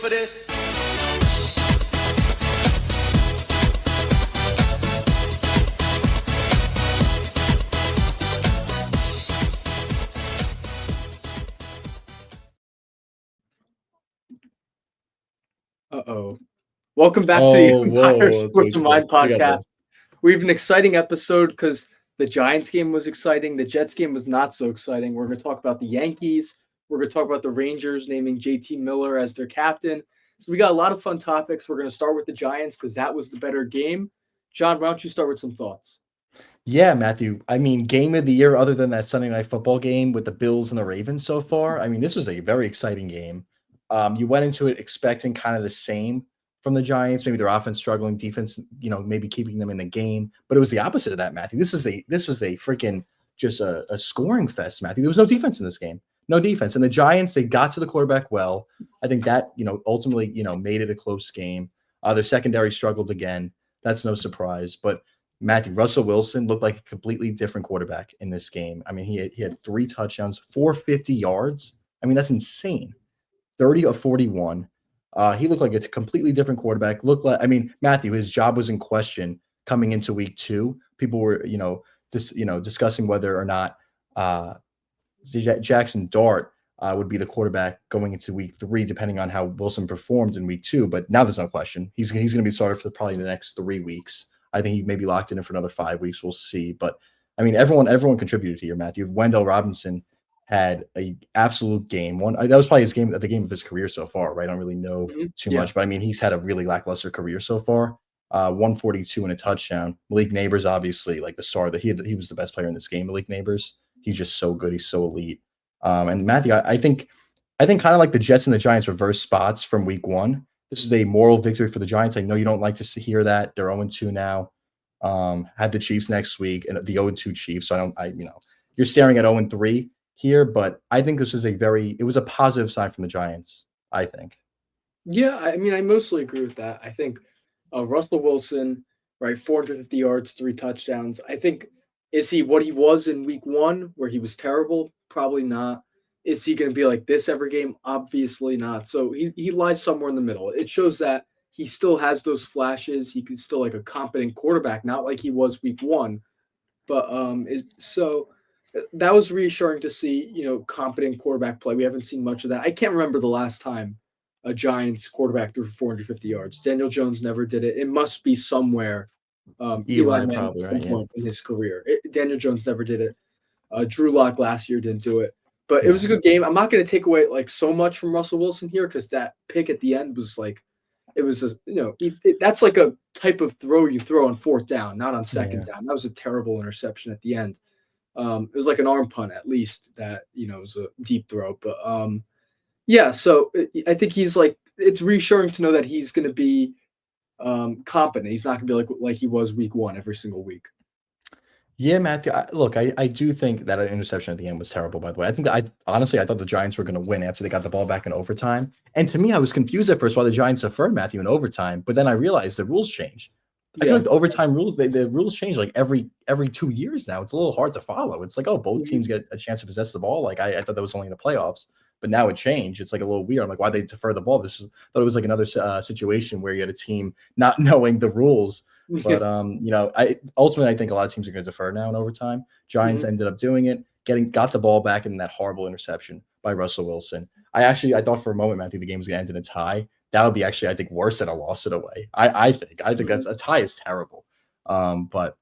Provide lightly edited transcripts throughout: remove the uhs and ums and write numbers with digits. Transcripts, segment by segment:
for this? Uh-oh. Welcome back to the Oh, Empire whoa, let's Sports wait and for this. Mind I got podcast. this. We have an exciting episode because the Giants game was exciting. The Jets game was not so exciting. We're going to talk about the Yankees. We're going to talk about the Rangers naming JT Miller as their captain. So we got a lot of fun topics. We're going to start with the Giants because that was the better game. John, why don't you start with some thoughts? Yeah, Matthew. I mean, game of the year other than that Sunday Night Football game with the Bills and the Ravens so far. I mean, this was a very exciting game. You went into it expecting kind of the same from the Giants, maybe their offense struggling, defense, maybe keeping them in the game. But it was the opposite of that, Matthew. This was a freaking just a scoring fest, Matthew. There was no defense in this game. No defense. And the Giants, they got to the quarterback well. I think that, ultimately, made it a close game. Their secondary struggled again. That's no surprise. But Matthew, Russell Wilson looked like a completely different quarterback in this game. I mean, he had 3 touchdowns, 450 yards. I mean, that's insane. 30 of 41. He looked like a completely different quarterback. Matthew, his job was in question coming into week 2. People were, discussing whether or not Jackson Dart would be the quarterback going into week 3, depending on how Wilson performed in week 2. But now there's no question. He's going to be started for probably the next 3 weeks. I think he may be locked in for another 5 weeks. We'll see. But I mean, everyone contributed here, Matthew. Wendell Robinson had a absolute game. That was probably the game of his career so far, right? I don't really know too much, but I mean, he's had a really lackluster career so far. 142 and a touchdown. Malik Neighbors, obviously, like the star that he was the best player in this game. Malik Neighbors, he's just so good. He's so elite. And Matthew, I think kind of like the Jets and the Giants reverse spots from week 1. This is a moral victory for the Giants. I know you don't like to hear that. They're 0-2 now. Had the Chiefs next week and the 0-2 Chiefs. So you're staring at 0-3 here, but I think this was it was a positive sign from the Giants, I think. Yeah, I mean, I mostly agree with that. I think Russell Wilson, right, 450 yards, 3 touchdowns. I think, is he what he was in week 1 where he was terrible? Probably not. Is he going to be like this every game? Obviously not. So he lies somewhere in the middle. It shows that he still has those flashes. He can still like a competent quarterback, not like he was week 1. But that was reassuring to see, competent quarterback play. We haven't seen much of that. I can't remember the last time a Giants quarterback threw for 450 yards. Daniel Jones never did it. It must be somewhere. Eli Manning probably, at some right? point in his career. Daniel Jones never did it. Drew Lock last year didn't do it. But it was a good game. I'm not going to take away like so much from Russell Wilson here because that pick at the end was like, it was just, that's like a type of throw you throw on 4th down, not on 2nd down. That was a terrible interception at the end. It was like an arm punt at least that, was a deep throw. But yeah, so I think he's like, it's reassuring to know that he's going to be competent. He's not going to be like he was week 1 every single week. Yeah, Matthew. I do think that an interception at the end was terrible, by the way. I thought the Giants were going to win after they got the ball back in overtime. And to me, I was confused at first why the Giants deferred Matthew in overtime. But then I realized the rules changed. I feel like the overtime rules, the rules change like every 2 years now. It's a little hard to follow. It's like, oh, both teams get a chance to possess the ball. Like I thought that was only in the playoffs, but now it changed. It's like a little weird. I'm like, why they defer the ball? Thought it was like another situation where you had a team not knowing the rules. But I think a lot of teams are going to defer now in overtime. Giants ended up doing it, got the ball back in that horrible interception by Russell Wilson. I thought for a moment, Matthew, the game was going to end in a tie. That would be actually, I think, worse than a loss it away. I think that's a tie is terrible. But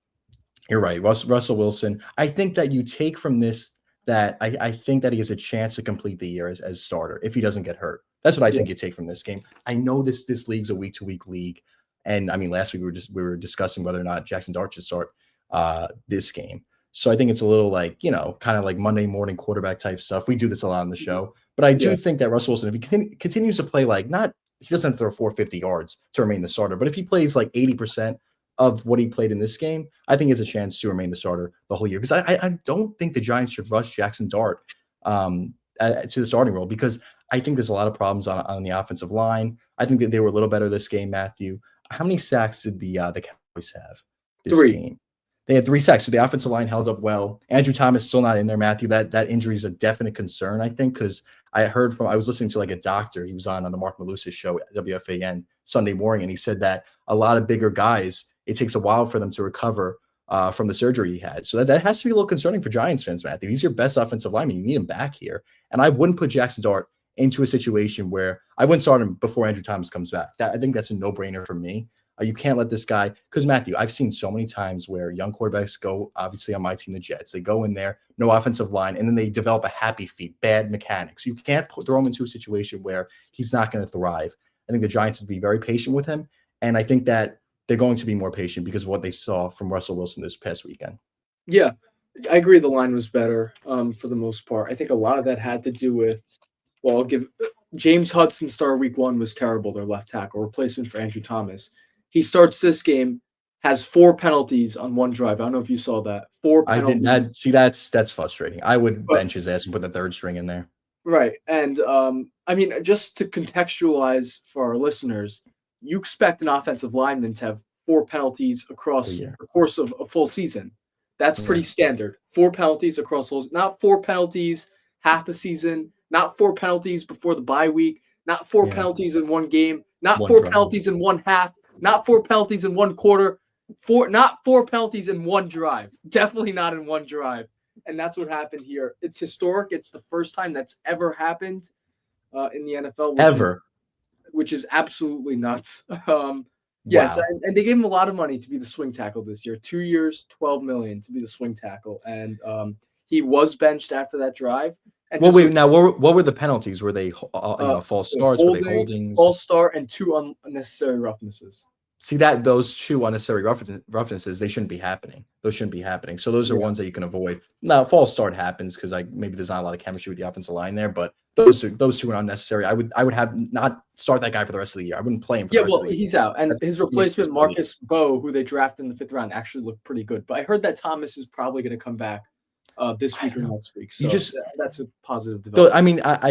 you're right, Russell Wilson. I think that you take from this that I think that he has a chance to complete the year as starter if he doesn't get hurt. That's what I think you take from this game. I know this league's a week-to-week league. And I mean, last week we were discussing whether or not Jackson Dart should start this game. So I think it's a little like, kind of like Monday morning quarterback type stuff. We do this a lot on the show, but I do think that Russell Wilson, if he continues to play he doesn't have to throw 450 yards to remain the starter, but if he plays like 80% of what he played in this game, I think he has a chance to remain the starter the whole year. Because I don't think the Giants should rush Jackson Dart to the starting role because I think there's a lot of problems on the offensive line. I think that they were a little better this game, Matthew. How many sacks did the Cowboys have this 3 game? They had 3 sacks, so the offensive line held up well. Andrew Thomas still not in there, Matthew. That injury is a definite concern, I think, because I was listening to like a doctor. He was on the Mark Malusis show at WFAN Sunday morning, and he said that a lot of bigger guys, it takes a while for them to recover from the surgery he had. So that has to be a little concerning for Giants fans, Matthew. He's your best offensive lineman. You need him back here. And I wouldn't put Jackson Dart into a situation where I wouldn't start him before Andrew Thomas comes back. I think that's a no-brainer for me. You can't let this guy, because Matthew, I've seen so many times where young quarterbacks go, obviously on my team, the Jets, they go in there, no offensive line, and then they develop a happy feet, bad mechanics. You can't throw him into a situation where he's not going to thrive. I think the Giants would be very patient with him, and I think that they're going to be more patient because of what they saw from Russell Wilson this past weekend. Yeah, I agree. The line was better for the most part. I think a lot of that had to do with, well, I'll give James Hudson star week 1 was terrible. Their left tackle replacement for Andrew Thomas. He starts this game, has 4 penalties on one drive. I don't know if you saw that. 4 I penalties. didn't see that's frustrating. I would But bench his ass and put the third string in there. right. And I mean, just to contextualize for our listeners, you expect an offensive lineman to have 4 penalties across Yeah. the course of a full season. That's pretty Yeah. standard. 4 penalties across those, not 4 penalties half a season, not 4 penalties before the bye week, not 4 Yeah. penalties in one game, not One 4 drive. penalties in one half, not 4 penalties in one quarter, not 4 penalties in one drive. Definitely not in one drive. And that's what happened here. It's historic. It's the first time that's ever happened in the NFL, which is absolutely nuts. Yes, Wow. and they gave him a lot of money to be the swing tackle this year. 2 years, $12 million to be the swing tackle, and he was benched after that drive. And Well, wait. Now, what were the penalties? Were they false starts? Were they holding, holdings? false start, and 2 unnecessary roughnesses. See that those 2 unnecessary roughnesses, they shouldn't be happening. Those shouldn't be happening. So those are Yeah. ones that you can avoid. Now, false start happens because maybe there's not a lot of chemistry with the offensive line there, but those 2 are unnecessary. I would have not start that guy for the rest of the year. I wouldn't play him for Yeah, the rest well, of the year. he's out, and his He needs to replacement, just wait. Marcus Bowe, who they drafted in the 5th round, actually looked pretty good. But I heard that Thomas is probably going to come back this I week or don't know. next week. You So just that's a positive So development. I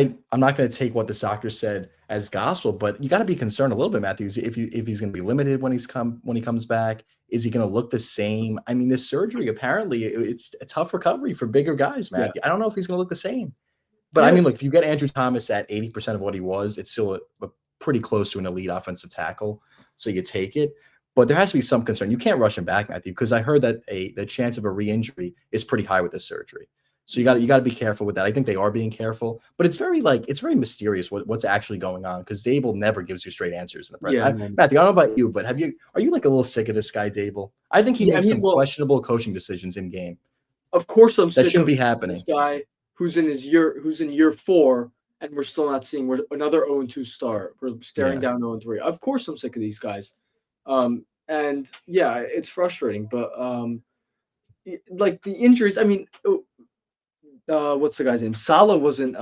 mean, I'm not going to take what the doctor said as gospel, but you got to be concerned a little bit, Matthews. If he's going to be limited when he comes back, is he going to look the same? I mean, this surgery apparently it's a tough recovery for bigger guys, Yeah. Matthew. I don't know if he's going to look the same. But I mean, Yes. look, if you get Andrew Thomas at 80% of what he was, it's still a pretty close to an elite offensive tackle. So you take it. But there has to be some concern. You can't rush him back, Matthew, because I heard that the chance of a re-injury is pretty high with this surgery. So you got to be careful with that. I think they are being careful, but it's very mysterious what's actually going on because Dable never gives you straight answers in the press. Yeah, Matthew, I don't know about you, but are you like a little sick of this guy Dable? I think he makes some questionable coaching decisions in game. Of course, I'm that sick shouldn't of be happening. this guy who's in year 4, and we're still not seeing another 0-2 start. We're staring down 0-3. Of course, I'm sick of these guys. And yeah, it's frustrating, but like the injuries. I mean, what's the guy's name? Salah wasn't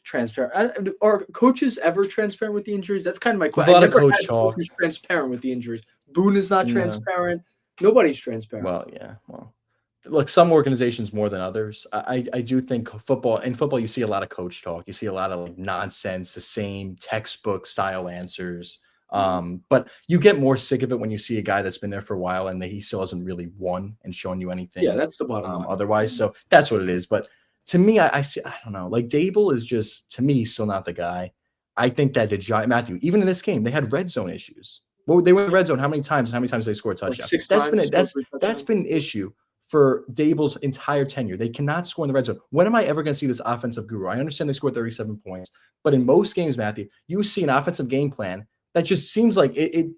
transparent. Are coaches ever transparent with the injuries? That's kind of my There's a question. lot I of never coach had a talk. coach who's transparent with the injuries. Boone is not No. transparent. Nobody's transparent. Well, yeah. Well, look, some organizations more than others. I do think in football, you see a lot of coach talk. You see a lot of like nonsense, the same textbook style answers. But you get more sick of it when you see a guy that's been there for a while and that he still hasn't really won and shown you anything. Yeah, that's the bottom line. Otherwise, so that's what it is. But to me, I don't know. Like Dable is just to me still not the guy. I think that the Giants, Matthew, even in this game, they had red zone issues. Well, they were in the red zone. How many times? How many times they scored a Like touchdown? 6 That's times. that's been an issue for Dable's entire tenure. They cannot score in the red zone. When am I ever going to see this offensive guru? I understand they scored 37 points, but in most games, Matthew, you see an offensive game plan that just seems like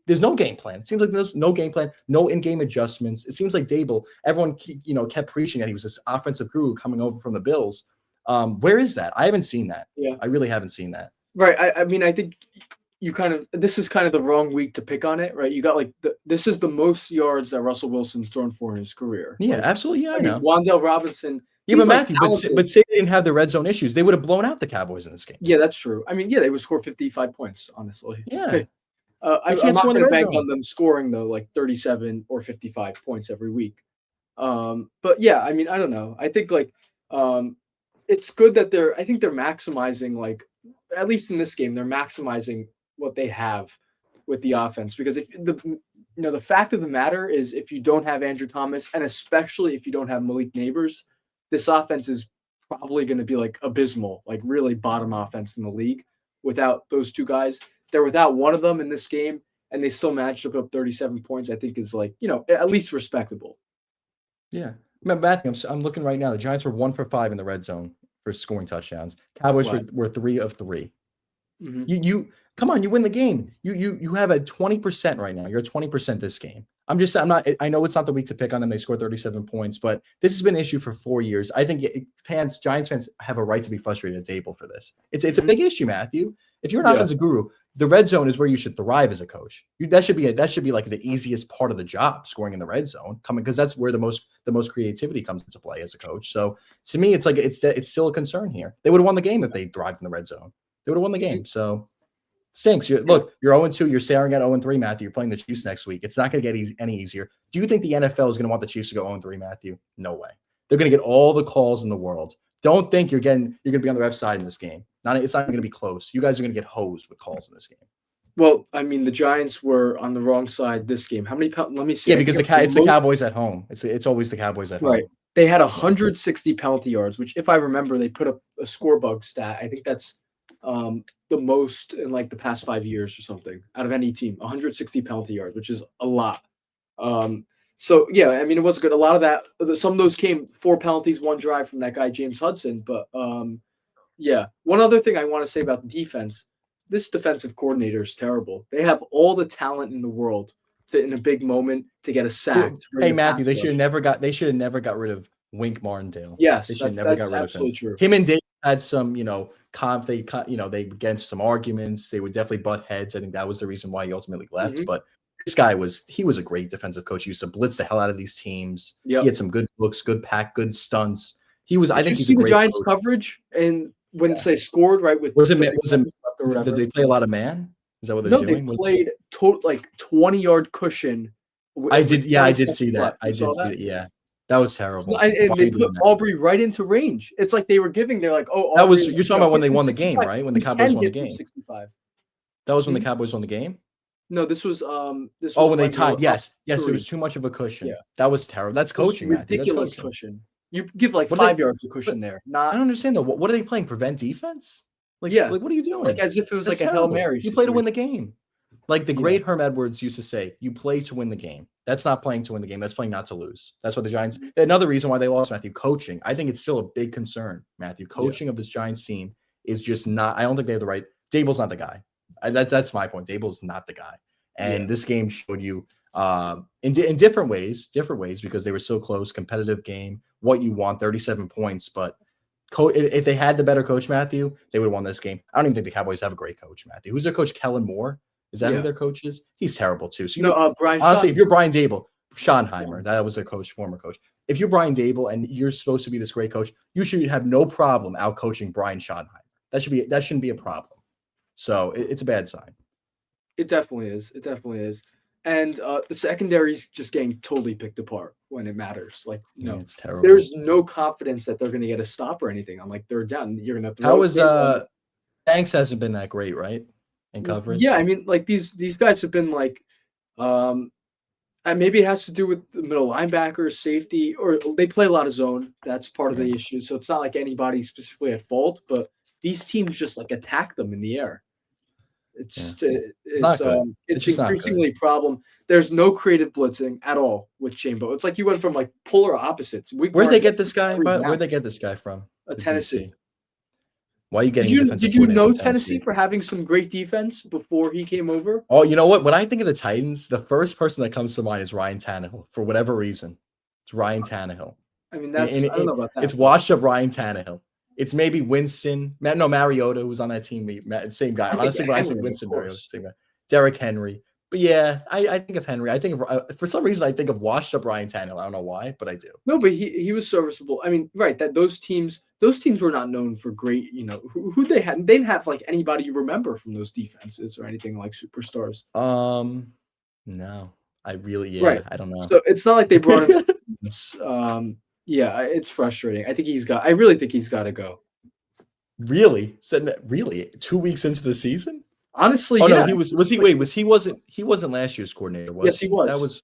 there's no game plan. It seems like there's no game plan, no in-game adjustments. It seems like Dable, everyone kept preaching that he was this offensive guru coming over from the Bills. Where is that? I haven't seen that. Yeah, I really haven't seen that. Right. I mean, I think this is kind of the wrong week to pick on it, right? You got this is the most yards that Russell Wilson's thrown for in his career. Yeah, like, absolutely. Yeah, I know. Wan'Dale Robinson. Yeah, but Like Matthew, but say they didn't have the red zone issues, they would have blown out the Cowboys in this game. Yeah, that's true. I mean, yeah, they would score 55 points, honestly. Yeah. I'm not going to bank on them scoring though, like 37 or 55 points every week. But yeah, I mean, I don't know. I think it's good that I think they're maximizing, like, at least in this game, they're maximizing what they have with the offense, because if the fact of the matter is if you don't have Andrew Thomas, and especially if you don't have Malik Neighbors, this offense is probably going to be like abysmal, like really bottom offense in the league without those two guys. They're without one of them in this game, and they still managed to put up 37 points. I think is like at least respectable. Yeah. Matthew, I'm looking right now. The Giants were 1 for 5 in the red zone for scoring touchdowns. Cowboys Wow. were 3 of 3. Mm-hmm. You come on, you win the game. You have a 20% right now. You're at 20% this game. I'm not. I know it's not the week to pick on them. They scored 37 points, but this has been an issue for 4 years. I think Giants fans have a right to be frustrated at Dable for this. It's a big issue, Matthew. If you're an Yeah. offensive guru, the red zone is where you should thrive as a coach. That should be like the easiest part of the job, scoring in the red zone, because that's where the most creativity comes into play as a coach. So to me, it's like it's still a concern here. They would have won the game if they thrived in the red zone. They would have won the game. So stinks. Look, you're 0-2. You're staring at 0-3, Matthew. You're playing the Chiefs next week. It's not going to get any easier. Do you think the NFL is going to want the Chiefs to go 0-3, Matthew? No way. They're going to get all the calls in the world. Don't think you're going to be on the ref side in this game. It's not going to be close. You guys are going to get hosed with calls in this game. Well, I mean, the Giants were on the wrong side this game. How many? Let me see. Yeah, because it's the Cowboys at home. It's always the Cowboys at home. Right. They had 160 penalty yards, which, if I remember, they put up a score bug stat. I think that's the most in like the past 5 years or something out of any team. 160 penalty yards, which is a lot. So yeah, I mean, it was good. A lot of that, some of those came 4 penalties, 1 drive from that guy James Hudson. But yeah, one other thing I want to say about the defense. This defensive coordinator is terrible. They have all the talent in the world in a big moment to get a sack. Hey Matthew, they should have never got rid of Wink Martindale. Yes, they should have never got rid of him. True. Him and Dave had some, they against some arguments. They would definitely butt heads. I think that was the reason why he ultimately left. Mm-hmm. But this guy was a great defensive coach. He used to blitz the hell out of these teams. Yep. He had some good looks, good pack, good stunts. He was. I think you see the Giants coverage and when they scored right with did they play a lot of man? Is that what they're doing? They played 20-yard cushion. I did see that. Yeah, that was terrible. And they put Aubrey right into range. It's like they were giving. They're like, oh, that was you're talking about when they won the game, right? When the Cowboys won the game. 65. That was when the Cowboys won the game. No, this was when they tied. Yes, it was too much of a cushion. Yeah. That was terrible. That's coaching. Ridiculous cushion. You give like 5 yards of cushion there. I don't understand though. What are they playing? Prevent defense? Like what are you doing? Like as if it was like a Hail Mary. You play to win the game. Like the great Herm Edwards used to say, you play to win the game. That's not playing to win the game. That's playing not to lose. That's what the Giants. Another reason why they lost, Matthew, coaching. I think it's still a big concern, Matthew. Coaching of this Giants team is just not. I don't think they have the right. Dable's not the guy. That's my point. Dable's not the guy. And this game showed you in different ways, because they were so close, competitive game, what you want, 37 points. But if they had the better coach, Matthew, they would have won this game. I don't even think the Cowboys have a great coach, Matthew. Who's their coach? Kellen Moore? Is that who their coach is? He's terrible too. So Brian. Honestly, if you're Brian Dable, Schottenheimer, that was their coach, former coach. If you're Brian Dable and you're supposed to be this great coach, you should have no problem out coaching Brian Schottenheimer. That shouldn't be a problem. So it's a bad sign. It definitely is. And the secondary's just getting totally picked apart when it matters. Like, it's terrible. There's no confidence that they're going to get a stop or anything. I'm like, they're down. You're going to throw. How was Banks hasn't been that great, right? In coverage. Yeah, I mean, like these guys have been like, and maybe it has to do with the middle linebacker, safety, or they play a lot of zone. That's part of the issue. So it's not like anybody specifically at fault, but these teams just like attack them in the air. It's increasingly a problem. There's no creative blitzing at all with Chambo. It's like you went from like polar opposites. Where'd they get this guy? Where'd they get this guy from? Tennessee. Why are you getting? Did you know Tennessee for having some great defense before he came over? Oh, you know what? When I think of the Titans, the first person that comes to mind is Ryan Tannehill. For whatever reason, it's Ryan Tannehill. I mean, I don't know about that. It's washed up Ryan Tannehill. It's maybe Winston. No, Mariota, who was on that team. Same guy. Honestly, when I say Winston, Mariota, same guy. Derrick Henry. But yeah, I think of Henry. I think of for some reason I think of washed up Ryan Tannehill. I don't know why, but I do. No, but he was serviceable. I mean, right? That those teams were not known for great. Who they had. They didn't have like anybody you remember from those defenses or anything like superstars. No, I really I don't know. So it's not like they brought in. Yeah, it's frustrating. I really think he's got to go. Really? Really? 2 weeks into the season? Honestly, no, he wasn't last year's coordinator, was he? Yes, he was.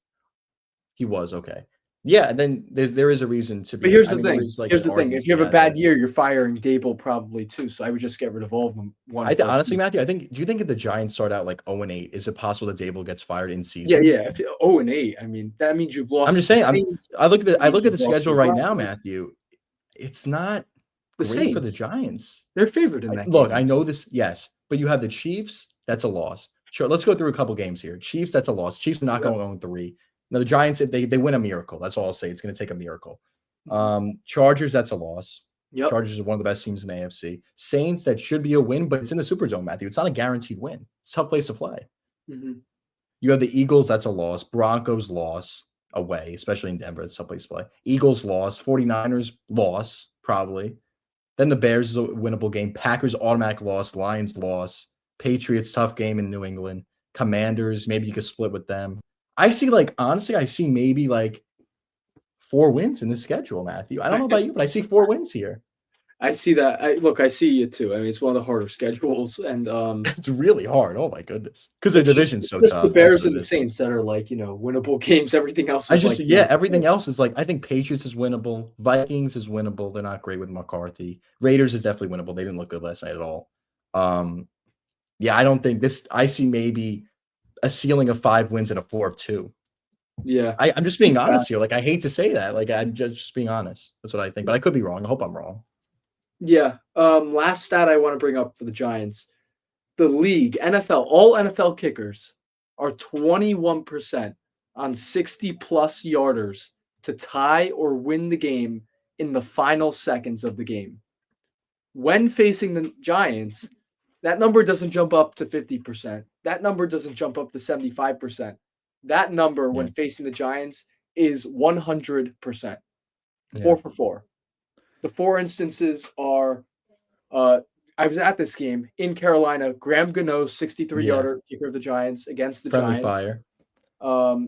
He was, okay. Yeah, and then there is a reason to But be. here's I the mean, there thing. is like Here's an the thing. argument If to you be have a had bad there. year, you're firing Dable probably too. So I would just get rid of all of them one fell Honestly, swoop. Matthew, I think. Do you think if the Giants start out like 0-8, is it possible that Dable gets fired in Yeah, season? yeah. If 0-8, I mean that means you've I'm lost just to the saying. Saints. I look at That means the you've lost to schedule the right now, Broncos. Matthew. It's not The great for the Saints. Giants. They're favored in that Look, game. I know this, yes, but you have the Chiefs. That's a loss. Sure, let's go through a couple games here. Chiefs, that's a loss. Chiefs are not Yep. going 0-3. Now the Giants, if they win a miracle. That's all I'll say. It's going to take a miracle. Mhm. Chargers, that's a loss. Yep. Chargers are one of the best teams in the AFC. Saints, that should be a win, but it's in the Superdome, Matthew. It's not a guaranteed win. It's a tough place to play. Mhm. You have the Eagles, that's a loss. Broncos loss away, especially in Denver. It's a tough place to play. Eagles loss. 49ers loss, probably. Then the Bears is a winnable game. Packers automatic loss. Lions loss. Patriots tough game in New England. Commanders, maybe you could split with them. I see honestly, I see maybe 4 wins in this schedule, Matthew. I don't know about you, but I see 4 wins here. I see that. I see it too. I mean, it's one of the harder schedules, and It's really hard. Oh my goodness, because their division's it's so just the tough. That's Bears what and it the is. Saints that are winnable games. Everything else I is just like yes, everything else is I think Patriots is winnable. Vikings is winnable. They're not great with McCarthy. Raiders is definitely winnable. They didn't look good last night at all. Yeah, I don't think this. I see maybe a ceiling of 5 wins and a floor of 2. yeah. I'm just being It's bad. honest here. I hate to say that. I'm just being honest. That's what I think, but I could be wrong. I hope I'm wrong. Yeah. Last stat I want to bring up for the Giants. The league, NFL, all NFL kickers are 21% on 60-plus yarders to tie or win the game in the final seconds of the game. When facing the Giants, that number doesn't jump up to 50%. That number doesn't jump up to 75%. That number when Yeah. facing the Giants is 100%. Yeah. 4 for 4. The 4 instances are I was at this game in Carolina. Graham Gano, 63-yarder kicker of the Giants against the Friendly Giants. fire.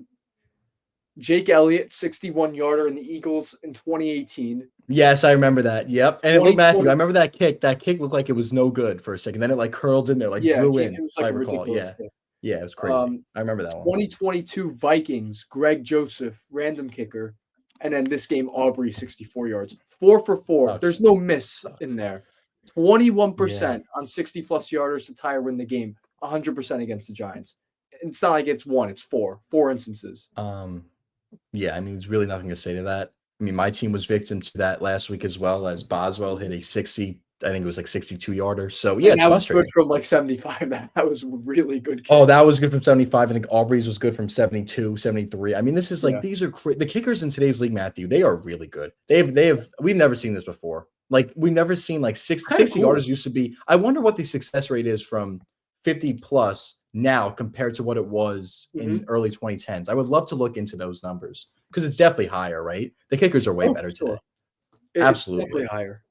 Jake Elliott, 61-yarder in the Eagles in 2018. Yes, I remember that. Yep. And it looked, Matthew, 2020 I remember that kick. That kick looked like it was no good for a second. Then it curled in there, Yeah, drew it in, was if I like a recall. ridiculous Yeah. kick. Yeah, it was crazy. I remember that one. 2022 Vikings, Greg Joseph, random kicker. And then this game, Aubrey, 64 yards. 4 for 4. Sucks. There's no miss in there. 21% Yeah. on 60-plus yarders to tie or win the game. 100% against the Giants. It's not like it's 1, it's 4. 4 instances. Yeah, I mean, there's really nothing to say to that. I mean, my team was victim to that last week as well, as Boswell hit a 60, I think it was 62-yarder. So, yeah, And it's that was frustrating. good from 75. That was really good kick. Oh, that was good from 75. I think Aubrey's was good from 72, 73. I mean, this is Yeah. these are the kickers in today's league, Matthew. They are really good. We've never seen this before. We've never seen 60 cool. yarders used to be. I wonder what the success rate is from 50 plus now compared to what it was in early 2010s. I would love to look into those numbers because it's definitely higher, right? The kickers are way better today. Absolutely. It's definitely higher.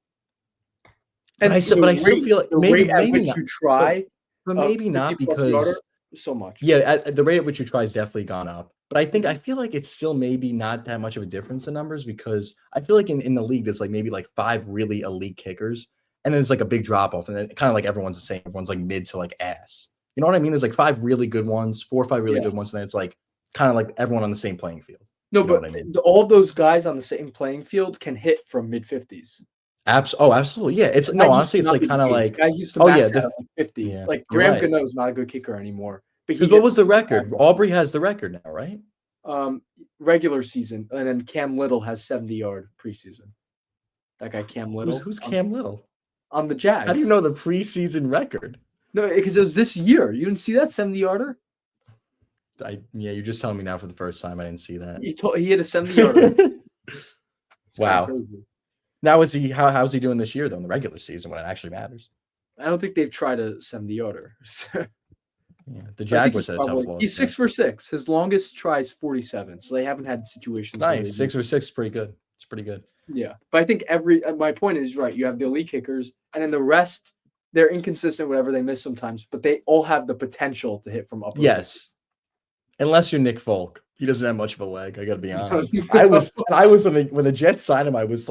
And I still feel like the maybe rate at which not, you try, but maybe not 50-plus yarder, because so much. yeah, at the rate at which you try has definitely gone up. But I feel like it's still maybe not that much of a difference in numbers because I feel like in the league there's maybe 5 really elite kickers, and then there's a big drop off, and then kind of everyone's the same. Everyone's mid to ass. You know what I mean? There's 5 really good ones, 4 or 5 really good ones, and then it's kind of everyone on the same playing field. No, You know but what I mean? all those guys on the same playing field can hit from mid-50s. Absolutely. Yeah. It's honestly, it's kind of guys used to max out at 50. Yeah, Graham Gano is not a good kicker anymore. But because what was the record? Aubrey has the record now, right? Regular season, and then Cam Little has 70-yard preseason. That guy Cam Little. Who's Cam Little? On the Jags. How do you know the preseason record? No, because it was this year. You didn't see that 70-yarder? Yeah, you're just telling me now for the first time. I didn't see that. He hit a 70-yarder. Wow. Crazy. Now how's he doing this year though in the regular season when it actually matters? I don't think they've tried a 70-yarder. Yeah, the Jaguars had a tough loss. He's 6 for 6. His longest try is 47, so they haven't had situations. Nice, 6 for 6 is pretty good. It's pretty good. Yeah, but I think my point is right. You have the elite kickers, and then the rest, they're inconsistent. Whatever, they miss sometimes, but they all have the potential to hit from upper. Yes, unless you're Nick Folk. He doesn't have much of a leg. I got to be honest. I was when the Jets signed him. I was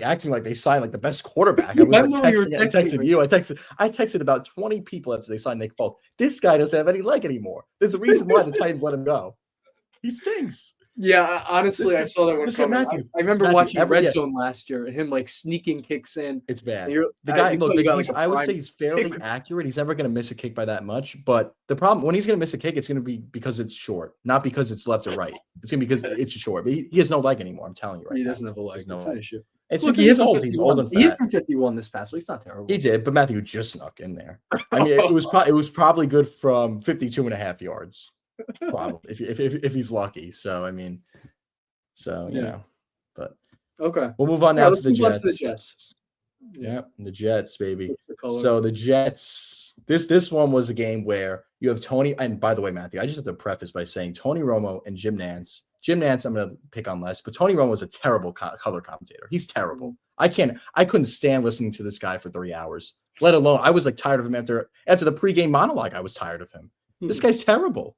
acting like they signed the best quarterback. I was texting you. I texted about 20 people after they signed Nick Folk. This guy doesn't have any leg anymore. There's a reason why the Titans let him go. He stinks. Yeah, This honestly, I guy, saw that one this guy coming. Matthew, I remember Matthew, watching every Red yeah, Zone last year and him like sneaking kicks in. it's And bad. you're, The guy, you look, thought you got like he's a I would say prime he's pick. fairly accurate. He's never going to miss a kick by that much. But the problem when he's going to miss a kick, it's going to be because it's short, not because it's left or right. It's going to be because it's short. But he has no leg anymore. I'm telling you right He now, doesn't have a he has leg. no It's an leg. issue. It's Look, because he hit he's from old. He's old 51. and He hit fat. from 51 this past week. It's not He terrible. did, but Matthew just snuck in there. I mean, it was probably good from 52.5 yards, probably if he's lucky. So I mean, Yeah. but Okay. we'll move on Yeah, now to let's the move on to the Jets. Jets. Yeah. Yeah, the Jets, baby. What's the color? So the Jets, this one was a game where you have Tony, and by the way, Matthew, I just have to preface by saying Tony Romo and Jim Nance. Jim Nance, I'm gonna pick on less, but Tony Romo was a terrible color commentator. He's terrible. I couldn't stand listening to this guy for 3 hours. Let alone, I was like tired of him after the pregame monologue. I was tired of him. This guy's terrible.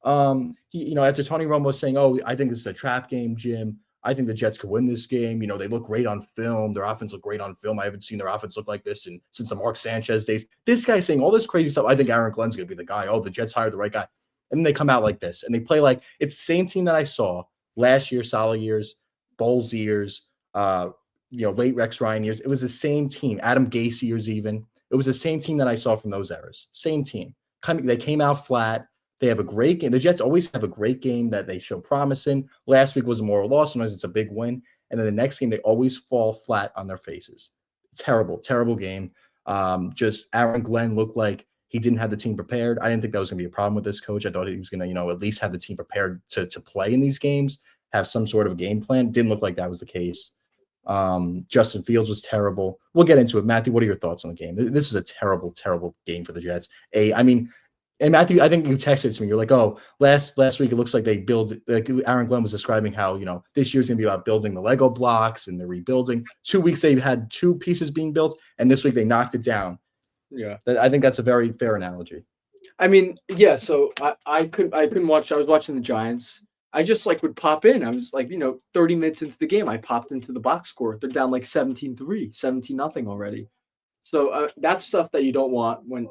After Tony Romo was saying, "Oh, I think this is a trap game, Jim. I think the Jets could win this game. They look great on film. Their offense look great on film. I haven't seen their offense look like this since the Mark Sanchez days." This guy saying all this crazy stuff. I think Aaron Glenn's going to be the guy. Oh, the Jets hired the right guy. And then they come out like this and they play like it's the same team that I saw last year, Solid years, Bowles years, late Rex Ryan years. It was the same team. Adam Gase years even. It was the same team that I saw from those eras. Same team. They came out flat. They have a great game. The Jets always have a great game that they show promise in. Last week was a moral loss. Sometimes it's a big win. And then the next game, they always fall flat on their faces. Terrible, terrible game. Just Aaron Glenn looked like he didn't have the team prepared. I didn't think that was going to be a problem with this coach. I thought he was going to, at least have the team prepared to play in these games, have some sort of game plan. Didn't look like that was the case. Justin Fields was terrible. We'll get into it. Matthew, what are your thoughts on the game? This is a terrible, terrible game for the Jets. And Matthew, I think you texted to me. You're like, "Oh, last week it looks like they build." Like Aaron Glenn was describing how this year's gonna be about building the Lego blocks and the rebuilding. 2 weeks they had 2 pieces being built, and this week they knocked it down. Yeah, I think that's a very fair analogy. I mean, yeah. So I couldn't watch. I was watching the Giants. I just would pop in. I was 30 minutes into the game, I popped into the box score. They're down like 17-3, 17-0 already. So that's stuff that you don't want when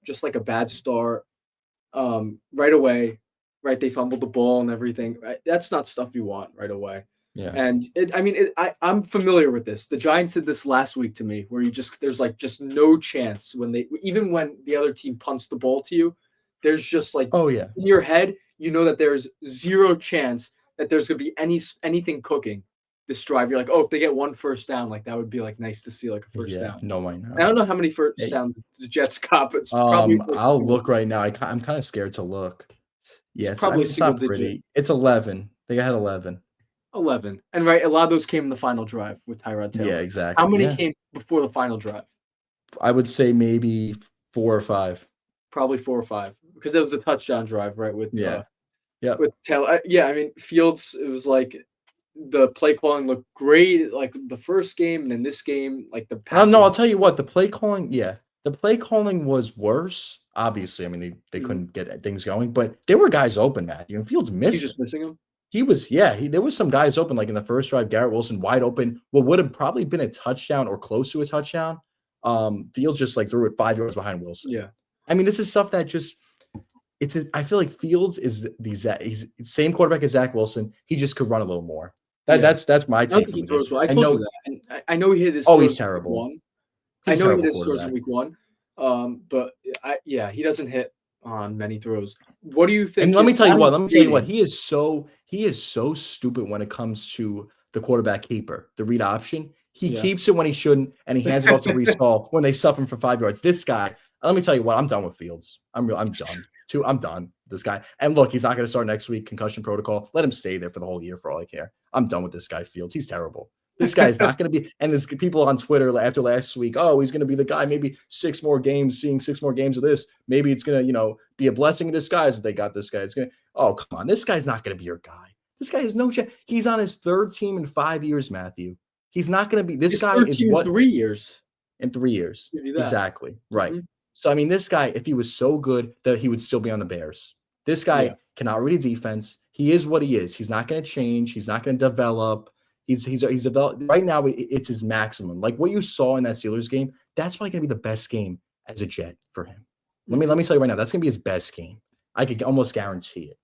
just like a bad start right away, right? They fumbled the ball and everything. Right? That's not stuff you want right away. Yeah. And I'm familiar with this. The Giants did this last week to me, where there's just no chance when even when the other team punts the ball to you, there's just Oh yeah. in your head, that there's zero chance that there's gonna be anything cooking this drive. You're like, oh, if they get one first down, that would be nice to see a first down. No, I know. I don't know how many first downs the Jets got, but it's probably I'll look right now. I'm kind of scared to look. Yeah, it's probably it's single not digit. pretty. It's 11. They had 11. 11. And right, a lot of those came in the final drive with Tyrod Taylor. Yeah, exactly. How many came before the final drive? I would say maybe 4 or 5. Probably 4 or 5 because it was a touchdown drive, right? With with Taylor. I mean, Fields. It was the play calling looked great, the first game, and then this game, the pass. No, I'll tell you what. The play calling was worse. Obviously, I mean they couldn't get things going, but there were guys open, Matthew, and Fields missed. He's just missing him. He was, there was some guys open, like in the first drive, Garrett Wilson wide open, what would have probably been a touchdown or close to a touchdown. Fields just threw it 5 yards behind Wilson. Yeah. I mean, this is stuff that I feel like Fields is he's same quarterback as Zach Wilson. He just could run a little more. That's my take. I don't think he throws well. I told you that. And I know he hit his he's terrible. I know he hit his throws in week 1. But he doesn't hit on many throws. What do you think? And let me tell you what. He is so stupid when it comes to the quarterback keeper, the read option. He keeps it when he shouldn't, and he hands it off to Breece Hall when they stuff him for 5 yards. This guy, let me tell you what, I'm done with Fields. I'm done. I'm done. This guy. And look, he's not going to start next week. Concussion protocol. Let him stay there for the whole year for all I care. I'm done with this guy, Fields. He's terrible. This guy is not going to be. And there's people on Twitter after last week. Oh, he's going to be the guy. Maybe 6 more games, seeing 6 more games of this. Maybe it's going to, be a blessing in disguise that they got this guy. It's going to. Oh, come on. This guy's not going to be your guy. This guy has no chance. He's on his 3rd team in 5 years, Matthew. He's not going to be. This guy is what? 3 years. In 3 years. Exactly. Right. Mm-hmm. So, I mean, this guy, if he was so good, that he would still be on the Bears. This guy cannot read a defense. He is what he is. He's not going to change. He's not going to develop. He's developed. Right now, it's his maximum. Like what you saw in that Steelers game, that's probably going to be the best game as a Jet for him. Let me tell you right now, that's going to be his best game. I could almost guarantee it.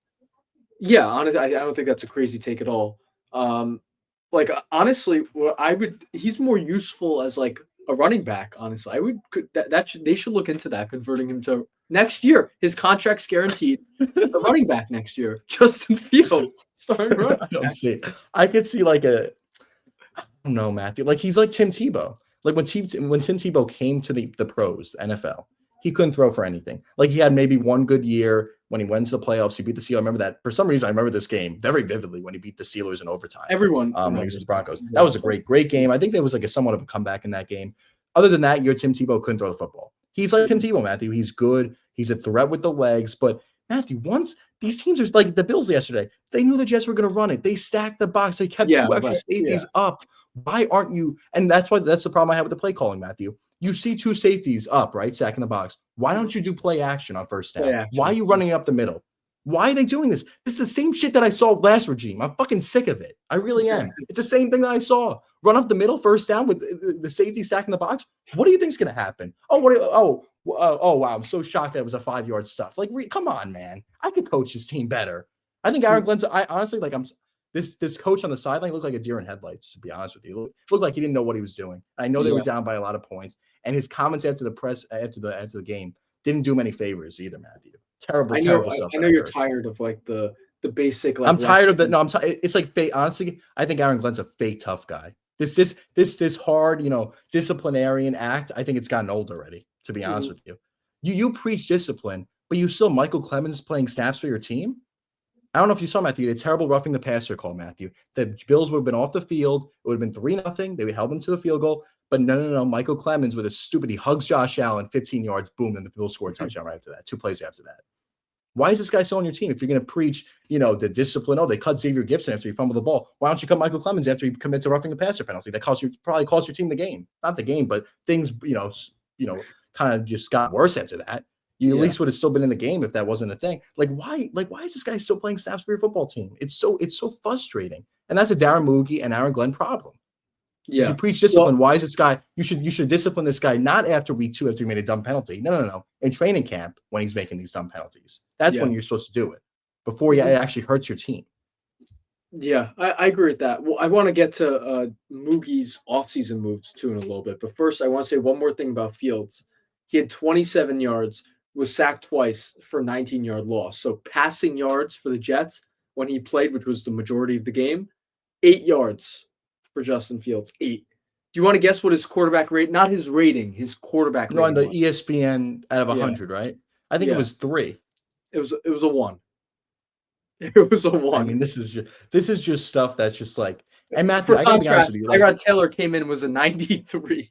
Yeah, honestly, I don't think that's a crazy take at all. Honestly, what I would he's more useful as like a running back. Honestly, I would that should they should look into that, converting him to next year. His contract's guaranteed. A running back next year, Justin Fields starting running I don't back. see. I could see like a I don't know, Matthew. Like he's like Tim Tebow. Like when Tim Tebow came to the pros, the NFL, he couldn't throw for anything. Like he had maybe one good year when he went to the playoffs. He beat the Steelers. I remember that for some reason. I remember this game very vividly when he beat the Steelers in overtime. Everyone When he was with remembers the that. Broncos. That Yeah, was a great game. I think there was like a somewhat of a comeback in that game. Other than that, year Tim Tebow couldn't throw the football. He's like Tim mhm. Tebow, Matthew. He's good. He's a threat with the legs. But Matthew, once these teams are like the Bills yesterday, they knew the Jets were going to run it. They stacked the box. They kept Yeah, two extra right. Yeah, safeties up. Why aren't you? And that's the problem I have with the play calling, Matthew. You see two safeties up, right? Stacking the box. Why mhm. don't you do play action on first Play down? Why are action. you running up the middle? Why are they doing this? This is the same shit that I saw last regime. I'm fucking sick of it. I really am. It's the same thing that I saw. Run up the middle, first down with the safety stacking the box. What do you think's going to happen? Oh, wow. I'm so shocked that it was a 5-yard stuff. Like, come on, man. I could coach this team better. I think Aaron Glenn's, I honestly, like, this coach on the sideline looked like a deer in headlights, to be honest with you. Looked like he didn't know what he was doing. I know they were Yeah, down by a lot of points, and his comments after the game didn't do him any favors either, Matthew. Terrible, I know. terrible stuff I that know I you're heard. tired of like the basic I'm like tired of that. Lexington. No, it's like fake. Honestly, I think Aaron Glenn's a fake tough guy. This hard, disciplinarian act. I think it's gotten old already. To be honest Mhm. with you, you preach discipline, but you still Michael Clemens playing snaps for your team. I don't know if you saw Matthew. It's terrible roughing the passer call, Matthew. The Bills would have been off the field. It would have been 3-0. They would held them to the field goal. But no. Michael Clemens with a stupid, he hugs Josh Allen, 15 yards, boom, and the Bills score a touchdown right after that. 2 plays after that. Why is this guy still on your team? If you're going to preach, the discipline, they cut Xavier Gibson after he fumbled the ball. Why don't you cut Michael Clemens after he commits a roughing the passer penalty? That probably cost your team the game. Not the game, but things, kind of just got worse after that. You at Yeah, least would have still been in the game if that wasn't a thing. Why is this guy still playing snaps for your football team? It's so frustrating. And that's a Darren Moogie and Aaron Glenn problem. Because you yeah. preach Well, discipline. Why is this guy? You should discipline this guy not after week 2 after he made a dumb penalty. No. In training camp when he's making these dumb penalties. That's yeah. when you're supposed to do it before it Mhm. actually hurts your team. Yeah, I agree with that. Well, I want to get to Moogie's offseason moves too in a little bit, but first I want to say one more thing about Fields. He had 27 yards, was sacked twice for 19-yard loss. So passing yards for the Jets when he played, which was the majority of the game, 8 yards for Justin Fields. 8. Do you want to guess what his quarterback rate? Not his rating, his quarterback On rating the was. ESPN out of Yeah, 100, right? I think it yeah. was 3. It was a 1. It was a I 1. mean, this is just stuff that's just like. And Matthew, For I got to be honest with contrast, you. Like, Tyrod Taylor came in was a 93.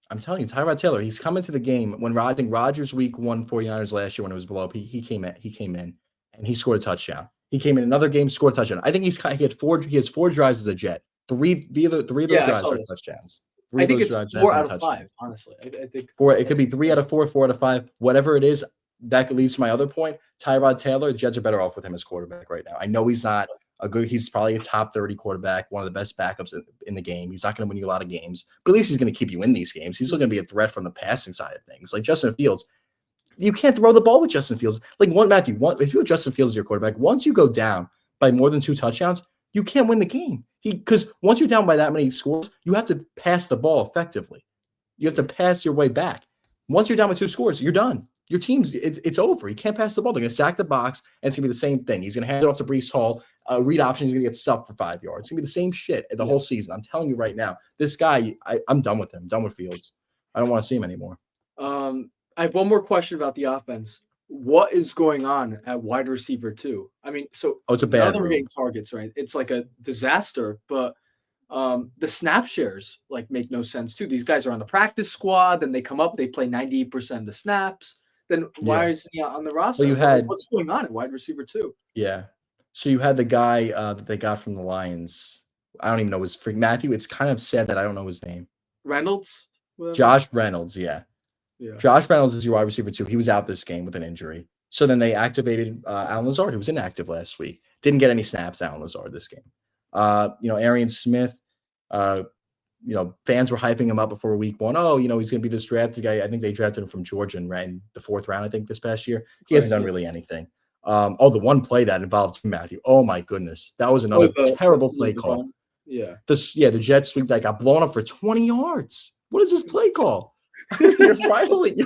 I'm telling you, Tyrod Taylor, he's coming to the game when I think Rodgers week 1 49ers last year when it was below. He came in and he scored a touchdown. He came in another game, scored a touchdown. I think he has 4 drives as a Jet. Three of those Yeah, I drives saw are this. touchdowns. Three I of think those it's drives have 4 been out of 5, touchdowns. honestly. I think It could that's be 3 out of 4, 4 out of 5, whatever it is. That leads to my other point. Tyrod Taylor, Jets are better off with him as quarterback right now. I know he's not he's probably a top 30 quarterback, one of the best backups in the game. He's not going to win you a lot of games, but at least he's going to keep you in these games. He's still going to be a threat from the passing side of things. Like Justin Fields, you can't throw the ball with Justin Fields. Like if you have Justin Fields as your quarterback, once you go down by more than 2 touchdowns, you can't win the game. Because once you're down by that many scores, you have to pass the ball effectively. You have to pass your way back. Once you're down with 2 scores, you're done. Your team's it's over. You can't pass the ball. They're going to sack the box, and it's going to be the same thing. He's going to hand it off to Brees Hall. Read option. He's going to get stuffed for 5 yards. It's going to be the same shit the yeah. whole season. I'm telling you right now. This guy, I'm done with him. I'm done with Fields. I don't want to see him anymore. I have one more question about the offense. What is going on at wide receiver 2? I mean, so Oh, it's a none of bad them are room. getting targets, right? It's like a disaster, but the snap shares like make no sense too. These guys are on the practice squad, then they come up, they play 98% of the snaps. Then why Yeah. is he on the Well, roster? you Like, had what's going on at wide receiver 2? yeah. So you had the guy that they got from the Lions. I don't even know his freak Matthew. It's kind of sad that I don't know his name. Reynolds? Whatever. Josh Reynolds. Yeah. Yeah. Josh Reynolds is your wide receiver too. He was out this game with an injury. So then they activated Alan Lazard, who was inactive last week. Didn't get any snaps, Alan Lazard, this game. Arian Smith, fans were hyping him up before week 1. Oh, he's going to be this drafted guy. I think they drafted him from Georgia and ran the 4th round, I think, this past year. He hasn't Right. done Yeah. really anything. The one play that involved Matthew. Oh my goodness, that was Oh, another terrible play the call. run? Yeah. The jet sweep that got blown up for 20 yards. What is this play call? you're finally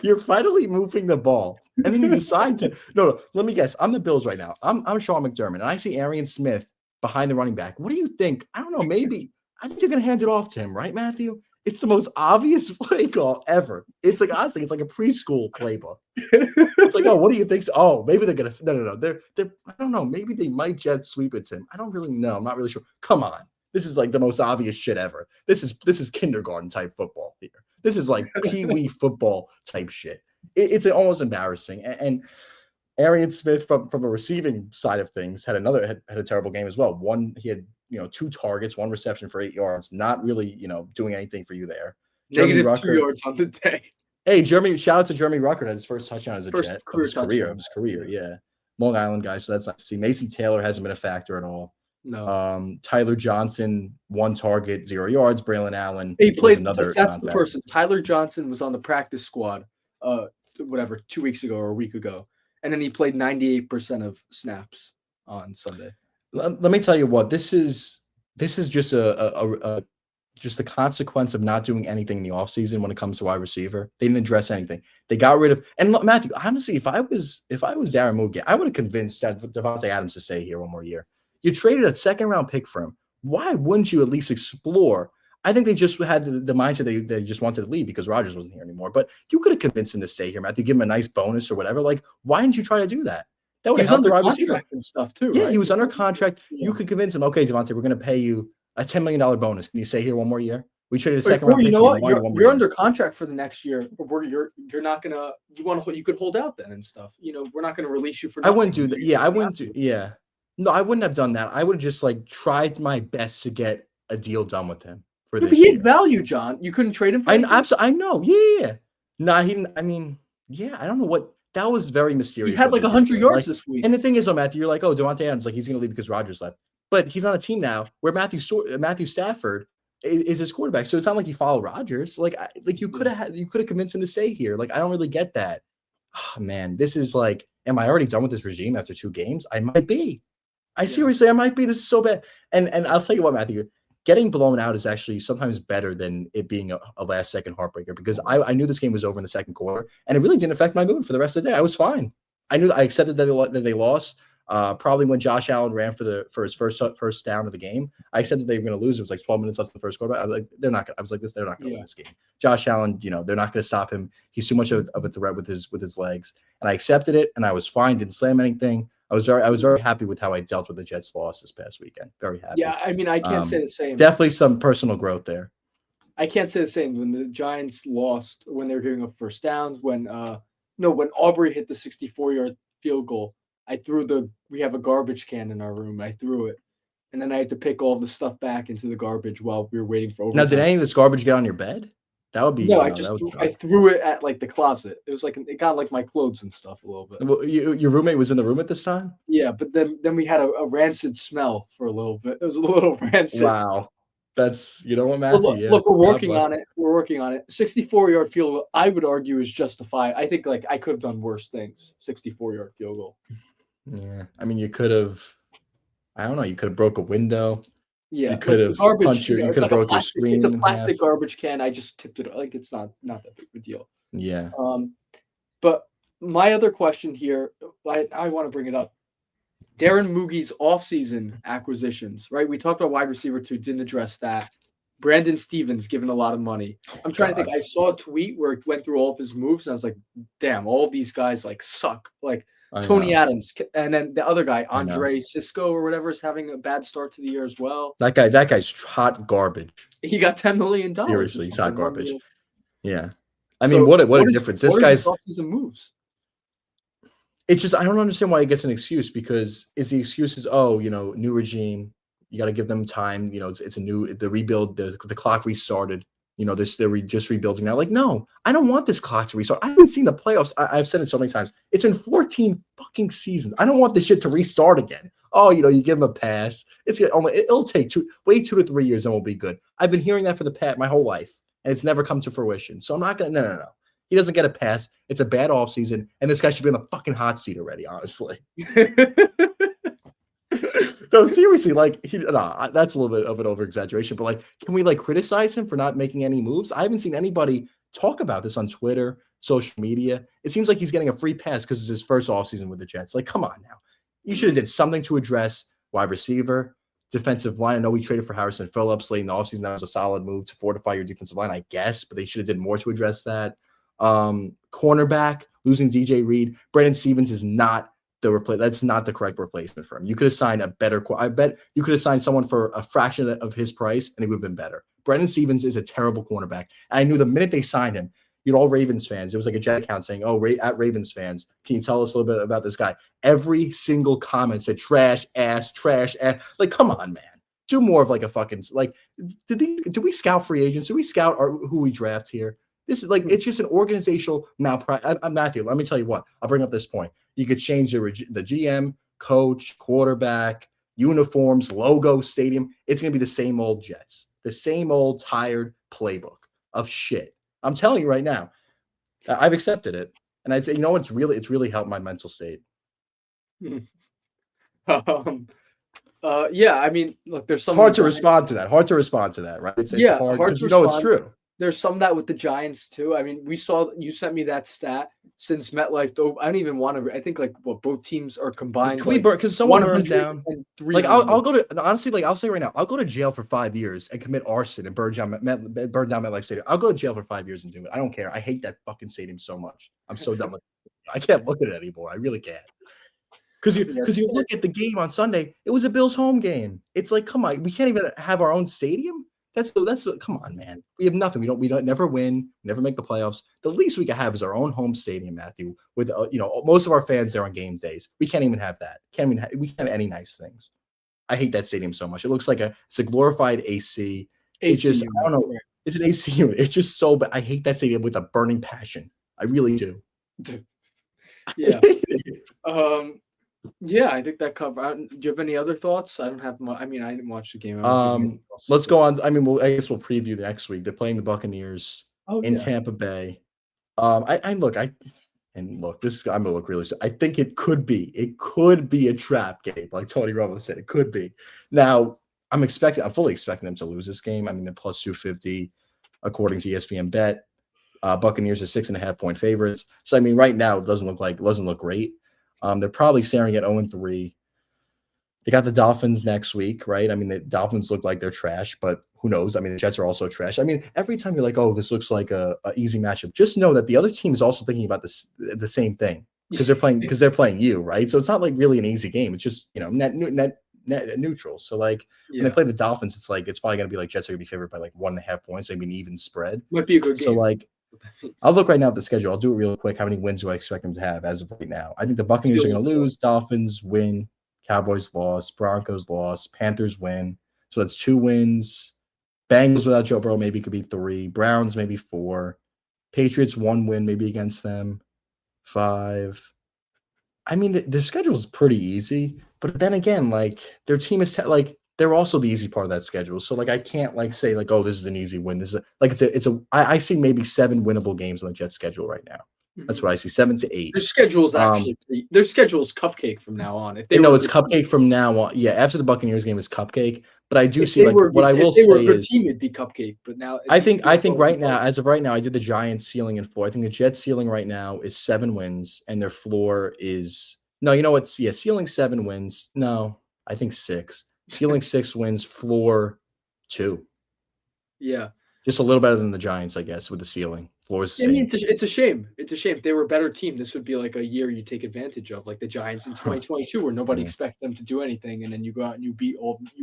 you're finally moving the ball, and then you decide to no. Let me guess. I'm the Bills right now. I'm Sean McDermott, and I see Arian Smith behind the running back. What do you think? I don't know. Maybe I think you're gonna hand it off to him, right, Matthew? It's the most obvious play call ever. It's like honestly, it's like a preschool playbook. It's like, oh, what do you think? Oh, maybe they're gonna no. They're I don't know. Maybe they might jet sweep it to him. I don't really know. I'm not really sure. Come on. This is like the most obvious shit ever. This is kindergarten type football here. This is like pee-wee football type shit. It's almost embarrassing. And Arian Smith from a receiving side of things had a terrible game as well. He had 2 targets, 1 reception for 8 yards. Not really doing anything for you there. Jeremy -2 Rucker. yards on the day. Hey, shout out to Jeremy Rucker. Had his first touchdown as a First Jet career touchdown. of his career. Yeah. Long Island guy. So that's nice to see. Mason Taylor hasn't been a factor at all. No. Tyler Johnson, 1 target, 0 yards. Braylon Allen He played another. that's the person. Tyler Johnson was on the practice squad, 2 weeks ago or a week ago. And then he played 98% of snaps on Sunday. Let me tell you what, this is just just the consequence of not doing anything in the offseason when it comes to wide receiver. They didn't address anything. They got rid of, and look, Matthew, honestly, if I was Darren Mooney, I would have convinced Devontae Adams to stay here 1 more year. You traded a 2nd-round pick for him. Why wouldn't you at least explore? I think they just had the mindset they just wanted to leave because Rodgers wasn't here anymore. But you could have convinced him to stay here, Matthew, give him a nice bonus or whatever. Like, why didn't you try to do that? That would have helped the wide receiver and stuff too, yeah, right? he was under contract. Yeah. You could convince him, okay, Devontae, we're going to pay you a $10 million bonus. Can you stay here 1 more year? We traded a 2nd-round pick. You know what? You're under contract for the next year. You're not gonna. You could hold out then and stuff. We're not gonna release you for nothing. I wouldn't do that. Yeah, I wouldn't do. Yeah, no, I wouldn't have done that. I would have just tried my best to get a deal done with him for this year. He year. had value, John. You couldn't trade him for. I know. Yeah. No, he didn't. I mean, yeah, I don't know what. That was very mysterious. He had 100 yards this week. And the thing is, Matthew, you're like, oh, Devontae Adams, he's going to leave because Rodgers left. But he's on a team now where Matthew Stafford is his quarterback. So it's not like he followed Rodgers. You could have convinced him to stay here. I don't really get that. Oh, man, this is am I already done with this regime after 2 games? I might be. Seriously, I might be. This is so bad. And I'll tell you what, Matthew, getting blown out is actually sometimes better than it being a last-second heartbreaker because I knew this game was over in the 2nd quarter, and it really didn't affect my mood for the rest of the day. I was fine. I accepted that they lost. Probably when Josh Allen ran for his first down of the game, I accepted they were going to lose. It was 12 minutes left in the first quarter. I was like, they're not going to win this game. Josh Allen, they're not going to stop him. He's too much of a threat with his legs. And I accepted it, and I was fine. Didn't slam anything. I was very happy with how I dealt with the Jets' loss this past weekend. Very happy. Yeah, I mean, I can't say the same. Definitely some personal growth there. I can't say the same. When the Giants lost, when they were giving up first downs, when Aubrey hit the 64-yard field goal, we have a garbage can in our room. I threw it, and then I had to pick all the stuff back into the garbage while we were waiting for overtime. Now, did any of this garbage get on your bed? That would be no. I threw it at the closet. It was it got my clothes and stuff a little bit. Well, your roommate was in the room at this time. Yeah, but then we had a rancid smell for a little bit. It was a little rancid. Wow, that's Matthew. Look, we're working on it. We're working on it. 64-yard field goal, I would argue, is justified. I think I could have done worse things. 64-yard field goal. Yeah, I mean, you could have. I don't know. You could have broke a window. Yeah, you could have punched your. You could have broke your screen. It's a plastic garbage can. I just tipped it. It's not that big of a deal. Yeah. But my other question here, I want to bring it up. Darren Moogie's offseason acquisitions, right? We talked about wide receiver 2, didn't address that. Brandon Stevens given a lot of money. I'm trying to think. I saw a tweet where it went through all of his moves, and I was like, damn, all of these guys suck. Tony Adams, and then the other guy, Andre Cisco or whatever, is having a bad start to the year as well. That guy's hot garbage. He got $10 million. Seriously, he's hot garbage. Yeah, I mean, what a difference. This guy's offseason moves. It's just I don't understand why he gets an excuse because the excuse is new regime. You got to give them time. It's a new the rebuild. The clock restarted. They're just rebuilding now. No, I don't want this clock to restart. I haven't seen the playoffs. I've said it so many times. It's been 14 fucking seasons. I don't want this shit to restart again. Oh, you give them a pass. It'll take 2 to 3 years and we'll be good. I've been hearing that for my whole life, and it's never come to fruition. So I'm not gonna. No. He doesn't get a pass. It's a bad offseason, and this guy should be on the fucking hot seat already, honestly. No, seriously, like that's a little bit of an over exaggeration, but like, can we like criticize him for not making any moves? I haven't seen anybody talk about this on Twitter, social media. It seems like he's getting a free pass because it's his first offseason with the Jets. Like, come on now. You should have did something to address wide receiver, defensive line. I know we traded for Harrison Phillips late in the offseason. That was a solid move to fortify your defensive line, I guess, but they should have did more to address that. Cornerback, losing DJ Reed. Brandon Stevens is not that's not the correct replacement for him. You could have signed a better. I bet you could have signed someone for a fraction of his price, and it would have been better. Brandon Stevens is a terrible cornerback. And I knew the minute they signed him, you'd all Ravens fans. It was like a Jet account saying, "Oh, at Ravens fans, can you tell us a little bit about this guy?" Every single comment said trash ass, trash ass. Like, come on, man. Do more of like a fucking like. Do we scout free agents? Do we scout who we draft here? This is like, it's just an organizational malpractice. Matthew, let me tell you what. I'll bring up this point. You could change the GM, coach, quarterback, uniforms, logo, stadium. It's going to be the same old Jets, the same old tired playbook of shit. I'm telling you right now, I've accepted it. And I say, it's really helped my mental state. Yeah, I mean, look, there's some. It's hard to respond to that. Hard to respond to that, right? It's hard because it's true. There's some that with the Giants too. I mean, you sent me that stat since MetLife. I don't even want to. I think like both teams are combined. Can we burn? Because someone burned down. Like I'll go to honestly. Like I'll say right now, I'll go to jail for 5 years and commit arson and burn down MetLife Stadium. I'll go to jail for 5 years and do it. I don't care. I hate that fucking stadium so much. I'm so done with it. I can't look at it anymore. I really can't. Because you look at the game on Sunday, it was a Bills home game. It's like, come on, we can't even have our own stadium. That's come on, man. We have nothing. We don't never win, never make the playoffs. The least we can have is our own home stadium, Matthew. With most of our fans there on game days. We can't even have that. We can't have any nice things. I hate that stadium so much. It looks like it's a glorified AC. It's just unit. I don't know. It's an AC unit. It's just so bad. I hate that stadium with a burning passion. I really do. Yeah. Yeah, I think that cover. Do you have any other thoughts? I don't have much. I mean, I didn't watch the game. Let's go on. I mean, I guess we'll preview the next week. They're playing the Buccaneers in Tampa Bay. Look, I'm gonna look really. I think it could be a trap game, like Tony Romo said. It could be. Now, I'm fully expecting them to lose this game. I mean, they're plus 250 according to ESPN Bet. Buccaneers are 6.5-point favorites. So I mean, right now it doesn't look great. They're probably staring at 0-3. They got the Dolphins next week, right? I mean, the Dolphins look like they're trash, but who knows? I mean, the Jets are also trash. I mean, every time you're like, oh, this looks like a easy matchup, just know that the other team is also thinking about the same thing because they're playing you, right? So it's not like really an easy game. It's just net neutral. So like when they play the Dolphins, it's probably gonna be like Jets are gonna be favored by like 1.5 points, maybe an even spread. Might be a good game. So like. I'll look right now at the schedule. I'll do it real quick. How many wins do I expect them to have as of right now? I think the Buccaneers are going to lose. Dolphins win. Cowboys loss. Broncos loss. Panthers win. So that's 2 wins. Bengals without Joe Burrow maybe could be 3. Browns maybe 4. Patriots 1 win maybe against them. 5. I mean, their schedule is pretty easy. But then again, like their team is they're also the easy part of that schedule. So like I can't say like, oh, this is an easy win. This is I see maybe 7 winnable games on the Jets schedule right now. That's what I see, 7 to 8. Their schedule is their schedule is cupcake from now on. It's cupcake from now on. Yeah, after the Buccaneers game is cupcake. But I do see what I will say is, if they were a good team, it'd be cupcake. But now I think right now, as of right now, I did the Giants ceiling and floor. I think the Jets ceiling right now is 7 wins, and their floor is ceiling 7 wins. No, I think 6. Ceiling 6 wins, floor 2. Yeah. Just a little better than the Giants, I guess, with the ceiling. Floor is the same. I mean, it's a shame. It's a shame. If they were a better team, this would be like a year you take advantage of, like the Giants in 2022, where nobody expects them to do anything, and then you go out and you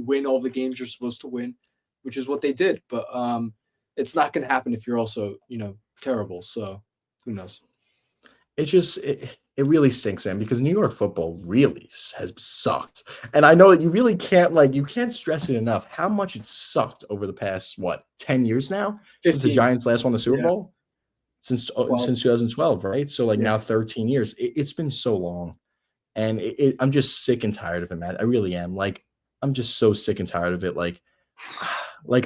win all the games you're supposed to win, which is what they did. But it's not going to happen if you're also, terrible. So who knows? It really stinks, man, because New York football really has sucked. And I know that you really can't stress it enough how much it sucked over the past, 10 years now? 15. Since the Giants last won the Super Bowl? Since 2012, right? So now 13 years. It's been so long. And I'm just sick and tired of it, man. I really am. I'm just so sick and tired of it.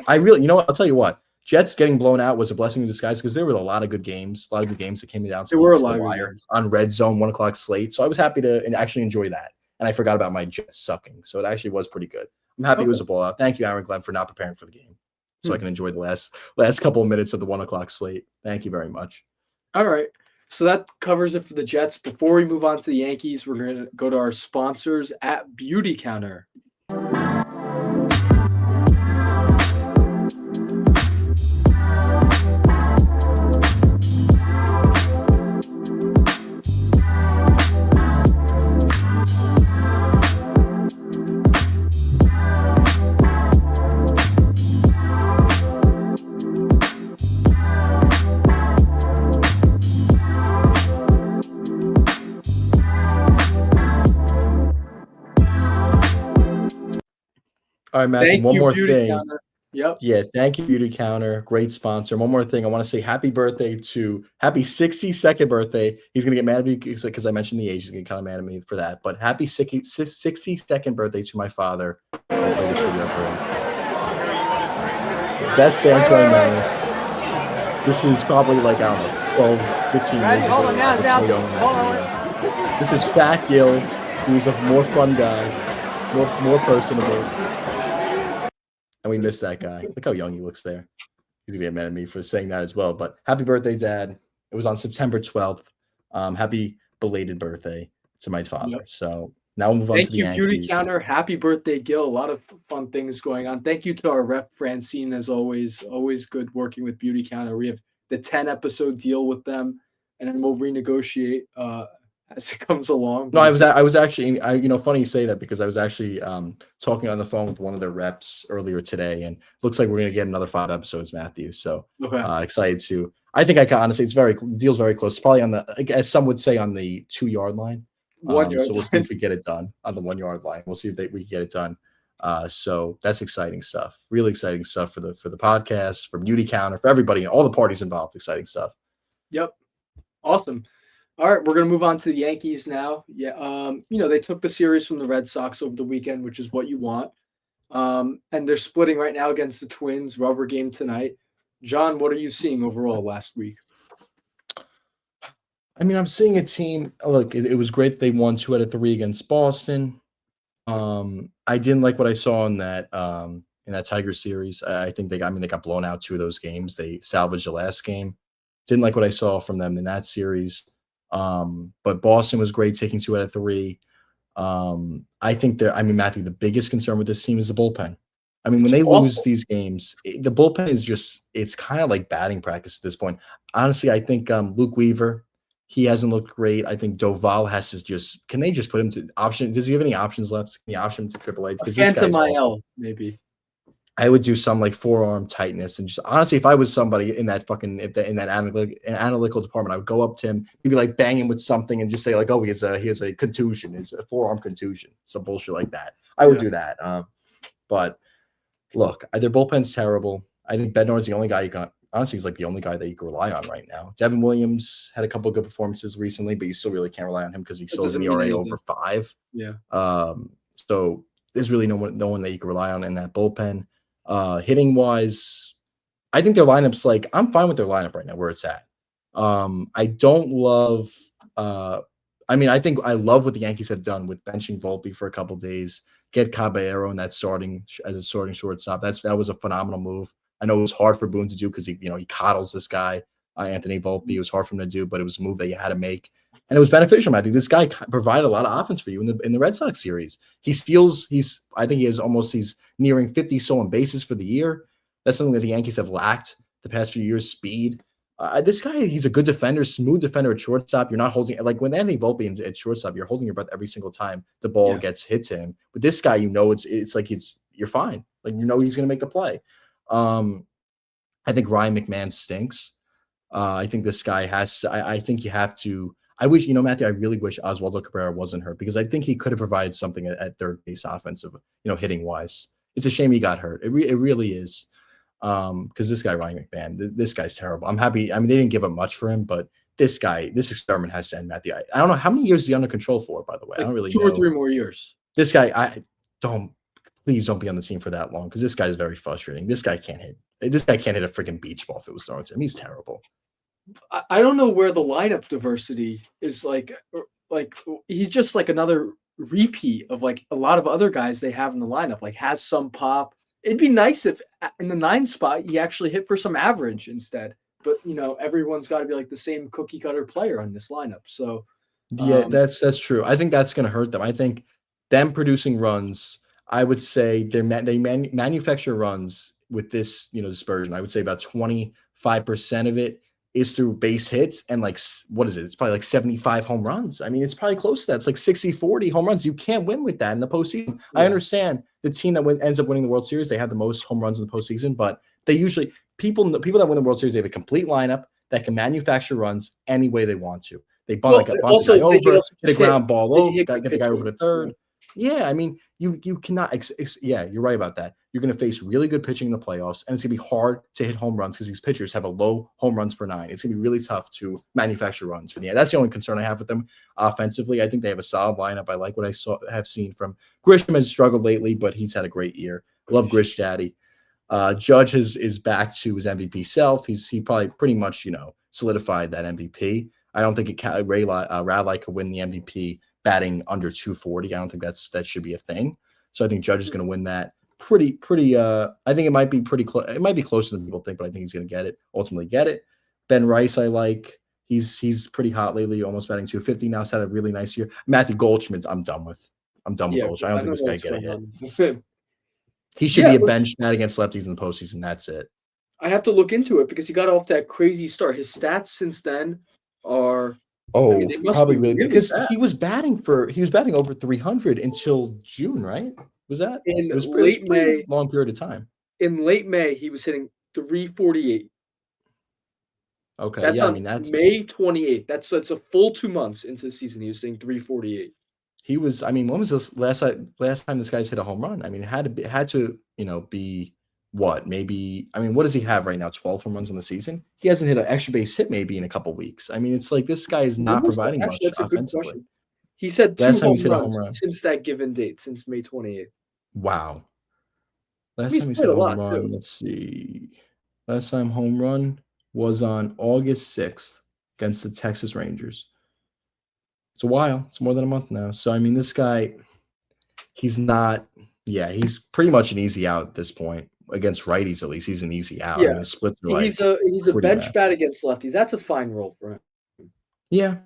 I really, I'll tell you what. Jets getting blown out was a blessing in disguise because there were a lot of good games, that came down There to were a the lot of good wire games. on red zone 1 o'clock slate. So I was happy to actually enjoy that. And I forgot about my Jets sucking. So it actually was pretty good. I'm happy it was Okay. a blowout. Thank you, Aaron Glenn, for not preparing for the game. So I Hmm. can enjoy the last couple of minutes of the 1 o'clock slate. Thank you very much. All right. So that covers it for the Jets. Before we move on to the Yankees, we're going to go to our sponsors at Beauty Counter. All right, Matthew, Thank one you, more Beauty thing. Counter. Yep. Yeah, thank you, Beauty Counter. Great sponsor. One more thing. I want to say happy 62nd birthday. He's going to get mad at me because I mentioned the age. He's going to get kind of mad at me for that. But happy 62nd birthday to my father. I'll play this video for him. Best answer I know. This is probably like, I don't know, 12, 15 years ago. I was so young in that video. This is Fat Gil. He's a more fun guy, more personable. And we missed that guy. Look how young he looks there. He's gonna get mad at me for saying that as well. But happy birthday, Dad. It was on September 12th. Happy belated birthday to my father. Yep. So now we'll move on to Thank the you, Beauty Yankees. Counter. Happy birthday, Gil. A lot of fun things going on. Thank you to our rep, Francine, as always. Always good working with Beauty Counter. We have the 10-episode deal with them, and then we'll renegotiate as it comes along. No, I was actually, funny you say that because I was actually talking on the phone with one of their reps earlier today, and looks like we're gonna get another 5 episodes, Matthew. So Okay. excited to. I think I can honestly, deal's very close. Probably on the, as some would say, on the 2 yard line. 1 yard So we'll see line. if we get it done on the 1 yard line. We'll see if we can get it done. So that's exciting stuff. Really exciting stuff for the podcast, for Beauty Counter, for everybody, all the parties involved. Exciting stuff. Yep. Awesome. All right, we're gonna move on to the Yankees now. Yeah, they took the series from the Red Sox over the weekend, which is what you want. And they're splitting right now against the Twins. Rubber game tonight. John, what are you seeing overall last week? I mean, I'm seeing a team. Look, it was great they won 2 out of 3 against Boston. I didn't like what I saw in that Tiger series. I think they got blown out 2 of those games. They salvaged the last game. Didn't like what I saw from them in that series. But Boston was great, taking 2 out of 3. I think Matthew, the biggest concern with this team is the bullpen. I mean, when It's they lose awful. these games, the bullpen is it's kind of like batting practice at this point. Honestly, I think Luke Weaver, he hasn't looked great. I think Doval has to can they just put him to option? Does he have any options left? Can you option him to AAA? A Because this Phantom guy's awful. IL, maybe. I would do some like forearm tightness and just honestly, if I was somebody in that in that analytical department, I would go up to him, he'd be like banging with something and just say like, "Oh, he has a contusion, it's a forearm contusion," some bullshit like that. I would Yeah. do that. But look, their bullpen's terrible. I think Bednar's the only guy you got. Honestly, he's like the only guy that you can rely on right now. Devin Williams had a couple of good performances recently, but you still really can't rely on him because he It still has an doesn't mean ERA anything. over 5. Yeah. So there's really no one that you can rely on in that bullpen. Hitting wise, I think their lineup's like I'm fine with their lineup right now where it's at. I don't love. I think I love what the Yankees have done with benching Volpe for a couple days, get Caballero in that starting shortstop. That was a phenomenal move. I know it was hard for Boone to do because he coddles this guy, Anthony Volpe. It was hard for him to do, but it was a move that you had to make, and it was beneficial. I think this guy provided a lot of offense for you in the Red Sox series. He steals. I think he's nearing 50 stolen bases for the year. That's something that the Yankees have lacked the past few years. Speed. This guy, he's a good defender, smooth defender at shortstop. You're not holding like when Anthony Volpe at shortstop, you're holding your breath every single time the ball gets hit to him. But this guy, it's like you're fine. Like he's gonna make the play. I think Ryan McMahon stinks. I think this guy has to, I think you have to. I wish, Matthew, I really wish Oswaldo Cabrera wasn't hurt because I think he could have provided something at third base offensive, hitting wise. It's a shame he got hurt. It really is. Because this guy, Ryan McMahon, this guy's terrible. I'm happy. I mean, they didn't give up much for him, but this experiment has to end, Matthew. I don't know how many years is he under control for, by the way. I Like don't really 2 or know. 3 more years. This guy, please don't be on the team for that long because this guy is very frustrating. This guy can't hit. This guy can't hit a freaking beach ball if it was thrown to him. He's terrible. I don't know where the lineup diversity is like he's just like another repeat of like a lot of other guys they have in the lineup. Like has some pop. It'd be nice if in the 9 spot he actually hit for some average instead. But everyone's got to be like the same cookie cutter player on this lineup. So Yeah, um, that's true. I think that's going to hurt them. I think them producing runs, I would say they manufacture runs with this, dispersion. I would say about 25% of it is through base hits and like what is it? It's probably like 75 home runs. I mean, it's probably close to that. It's like 60-40 home runs. You can't win with that in the postseason. I yeah. understand the team that ends up winning the World Series, they have the most home runs in the postseason, but they usually people that win the World Series, they have a complete lineup that can manufacture runs any way they want to. They Well, bunt the guy also they can over, also hit a just hit. ground ball They can over, hit good get the guy over pitching. to third. Yeah, I mean, you cannot. Yeah, you're right about that. You're going to face really good pitching in the playoffs, and it's going to be hard to hit home runs because these pitchers have a low home runs per 9. It's going to be really tough to manufacture runs for the end. That's the only concern I have with them offensively. I think they have a solid lineup. I like what I have seen from Grisham. Has struggled lately, but he's had a great year. Love Grish Daddy. Judge is back to his MVP self. He probably pretty much solidified that MVP. I don't think Radley could win the MVP batting under 240. I don't think that should be a thing. So I think Judge is going to win that pretty. I think it might be pretty close. It might be closer than people think, but I think he's going to get it. Ultimately, get it. Ben Rice, I like. He's pretty hot lately, almost batting 250 now. He's had a really nice year. Matthew Goldschmidt, I'm done with. Yeah, Goldschmidt. I don't I think don't this know guy what's get a going hit. on. He should Yeah, be a look, bench bat against lefties in the postseason. That's it. I have to look into it because he got off that crazy start. His stats since then are, I mean, Oh, they must probably be really really because bad. he was batting over 300 until June, right? Was that In it was late pretty May, long period of time. he was hitting 348. Okay, That's yeah, I on mean that's May 28th. That's a full 2 months into the season. He was hitting 348. he was. I mean, when was this last time this guy's hit a home run? I mean, it had to be what maybe. I mean, what does he have right now? 12 home runs in the season. He hasn't hit an extra base hit maybe in a couple weeks. I mean, it's like this guy is When not was that? providing Actually, much that's a good offensively. question. He's had Last two time he's home hit a home runs run. since that given date, since May 28th. Wow. I Last mean, he's time he played hit a a home lot run, too. let's see. Last time home run was on August 6th against the Texas Rangers. It's a while. It's more than a month now. So I mean, this guy, he's not. Yeah, he's pretty much an easy out at this point against righties. At least he's an easy out. I Yeah, mean, his splits are he's like a pretty bench bad. bat against lefties. That's a fine role for him. Yeah,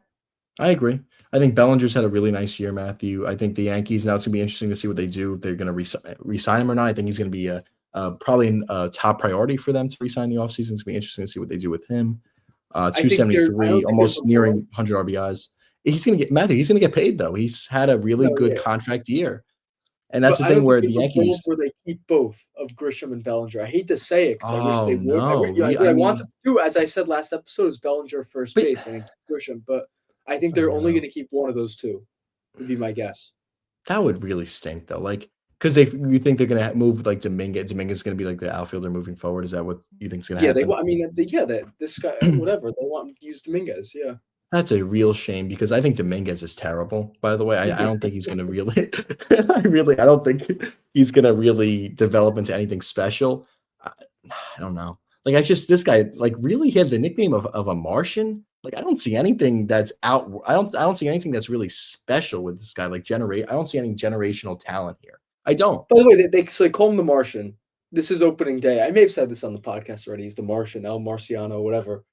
I agree. I think Bellinger's had a really nice year, Matthew. I think the Yankees now it's gonna be interesting to see what they do. If they're gonna resign him or not. I think he's gonna be probably a top priority for them to resign the offseason. It's gonna be interesting to see what they do with him. I 273, don't think there's almost a world. nearing 100 RBIs. He's gonna get paid though. He's had a really No, good yeah, contract year, and that's but the I don't thing think where the there's a world Yankees. where they keep both of Grisham and Bellinger. I hate to say it because I wish Oh they would. no, What I I want them mean, to do, as I said last episode, is Bellinger first but base and Grisham. But I think I they're only know going to keep one of those two. Would be my guess. that would really stink though. Like, because you think they're gonna move like Dominguez. Dominguez is gonna be like the outfielder moving forward. Is that what you think is gonna Yeah, they. happen? I mean, yeah, that this guy, whatever they want to use Dominguez. Yeah, That's a real shame because I think Dominguez is terrible. By the way, I don't think he's gonna really. I don't think he's gonna really develop into anything special. I don't know. Like this guy like really had the nickname of a Martian. Like I don't see anything that's out. I don't see anything that's really special with this guy. Like I don't see any generational talent here. I don't. by the way, so they call him the Martian. This is opening day. I may have said this on the podcast already. He's the Martian, El Marciano, whatever.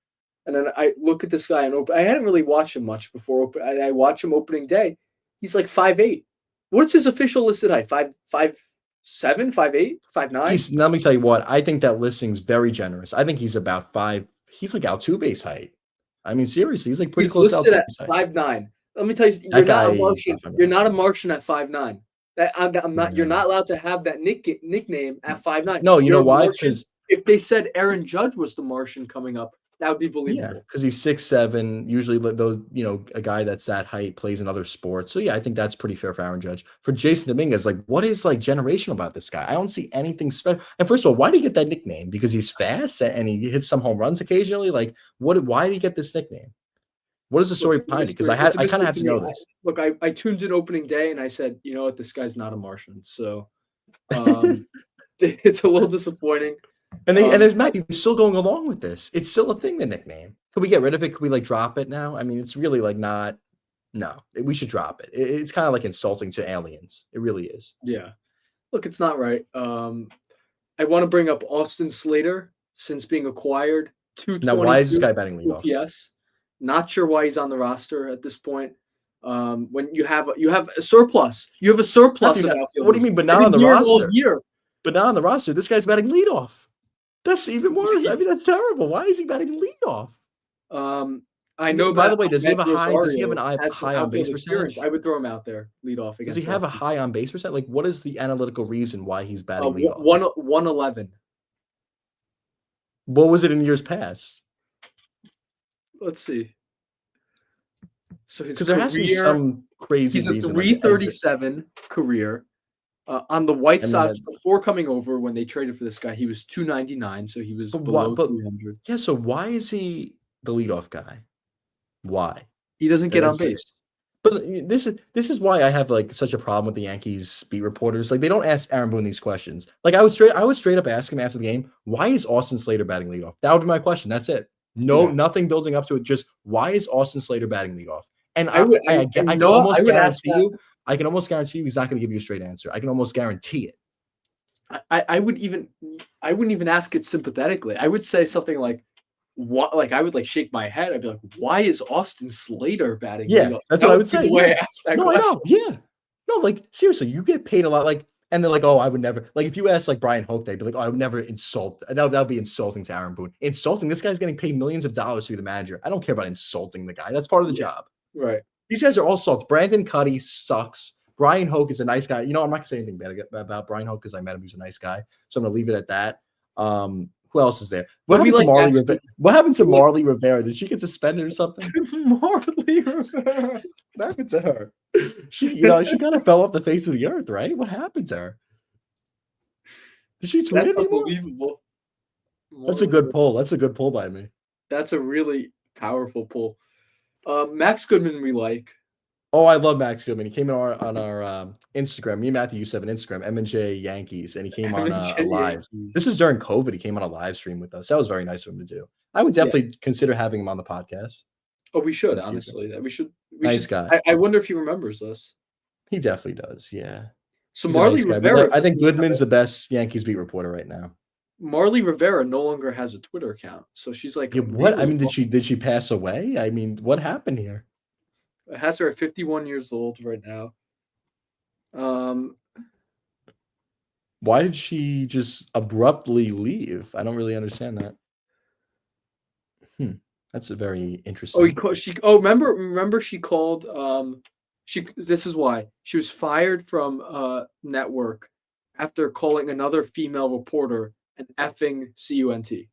And then I look at this guy and I hadn't really watched him much before. I watch him opening day. He's like 5'8". What's his official listed height? 5'7", 5'8", 5'9"? Let me tell you what. I think that listing's very generous. I think he's about 5. He's like Altuve's height. I mean, seriously, he's like pretty He's close to listed at Altuve's height. 5'9". Let me tell you, That guy is not You're 5'9". not a Martian at 5'9". I'm not. You're Yeah. not allowed to have that nickname at 5'9". No, you know You're the why? Martian. Because If they said Aaron Judge was the Martian coming up, that would be yeah, believable. because he's 6'7". Usually, those a guy that's that height plays in other sports. So yeah, I think that's pretty fair for Aaron Judge. For Jason Dominguez, like, what is like generational about this guy? I don't see anything special. And first of all, why did he get that nickname? Because he's fast and he hits some home runs occasionally. Like, what? Why did he get this nickname? What is the Look, story it's a behind it? Because mystery. It's a I kind of mystery have to to me. know this. I tuned in opening day and I said, you know what, this guy's not a Martian. So um, it's a little disappointing. And there's Matthew still going along with this. It's still a thing, the nickname. Could we get rid of it? Could we like drop it now? I mean, it's really like not. No, we should drop it. It's kind of like insulting to aliens. It really is. Yeah. Look, it's not right. I want to bring up Austin Slater since being acquired. Now, why is this 222 guy batting leadoff? OPS. Not sure why he's on the roster at this point. When you have a surplus, of Matthew, outfielders. what do you mean? But not on the roster. But not on the roster. This guy's batting leadoff. That's even worse. I mean, that's terrible. Why is he batting leadoff? I know. By the way, does he have a high? Does he have an high on base percentage? I would throw him out there, lead off. Does he have a high on base percent? Like, what is the analytical reason why he's batting leadoff? 111. What was it in years past? Let's see. So because there has to be some crazy reason. He's a 337 career. On the White Sox, before coming over, when they traded for this guy, he was 299, so he was below 300. Yeah, so why is he the leadoff guy? Why? He doesn't get on base. But this is why I have like such a problem with the Yankees beat reporters. Like they don't ask Aaron Boone these questions. Like I would straight up ask him after the game, why is Austin Slater batting leadoff? That would be my question. That's it. No, nothing building up to it. Just why is Austin Slater batting leadoff? And I can almost guarantee you he's not going to give you a straight answer. I can almost guarantee it. I wouldn't even ask it sympathetically. I would say something like, "What?" Like I would like shake my head. I'd be like, "Why is Austin Slater batting?" Yeah, that's what I would say. I asked that question. I know. Yeah, no, like seriously, you get paid a lot. Like, and they're like, "Oh, I would never." Like, if you ask like Brian Hoke, they'd be like, "Oh, I would never insult." That'd be insulting to Aaron Boone. Insulting. This guy's getting paid millions of dollars to be the manager. I don't care about insulting the guy. That's part of the job. Right. These guys are all salts. Brandon Cuddy sucks. Brian Hoke is a nice guy. You know, I'm not going to say anything bad about Brian Hoke because I met him. He's a nice guy. So I'm going to leave it at that. Who else is there? What happened to Marley Rivera? Did she get suspended or something? Marley Rivera. What happened to her? She kind of fell off the face of the earth, right? What happened to her? Did she tweet That's anymore? Unbelievable. That's a good pull. That's a good pull by me. That's a really powerful pull. Max Goodman, we like. Oh, I love Max Goodman. He came in on our Instagram. Me and Matthew used to have an Instagram, M&J Yankees, and he came on a live. This was during COVID. He came on a live stream with us. That was very nice of him to do. I would definitely consider having him on the podcast. Oh, we should, honestly. We should. Nice guy. I wonder if he remembers us. He definitely does, yeah. So Marley Rivera. I think Goodman's the best Yankees beat reporter right now. Marley Rivera no longer has a Twitter account, so she's like, what? I mean, did she pass away? I mean, what happened here? It has her at 51 years old right now. Why did she just abruptly leave? I don't really understand that. That's a very interesting. Remember she called. This is why she was fired from network after calling another female reporter an effing cunt.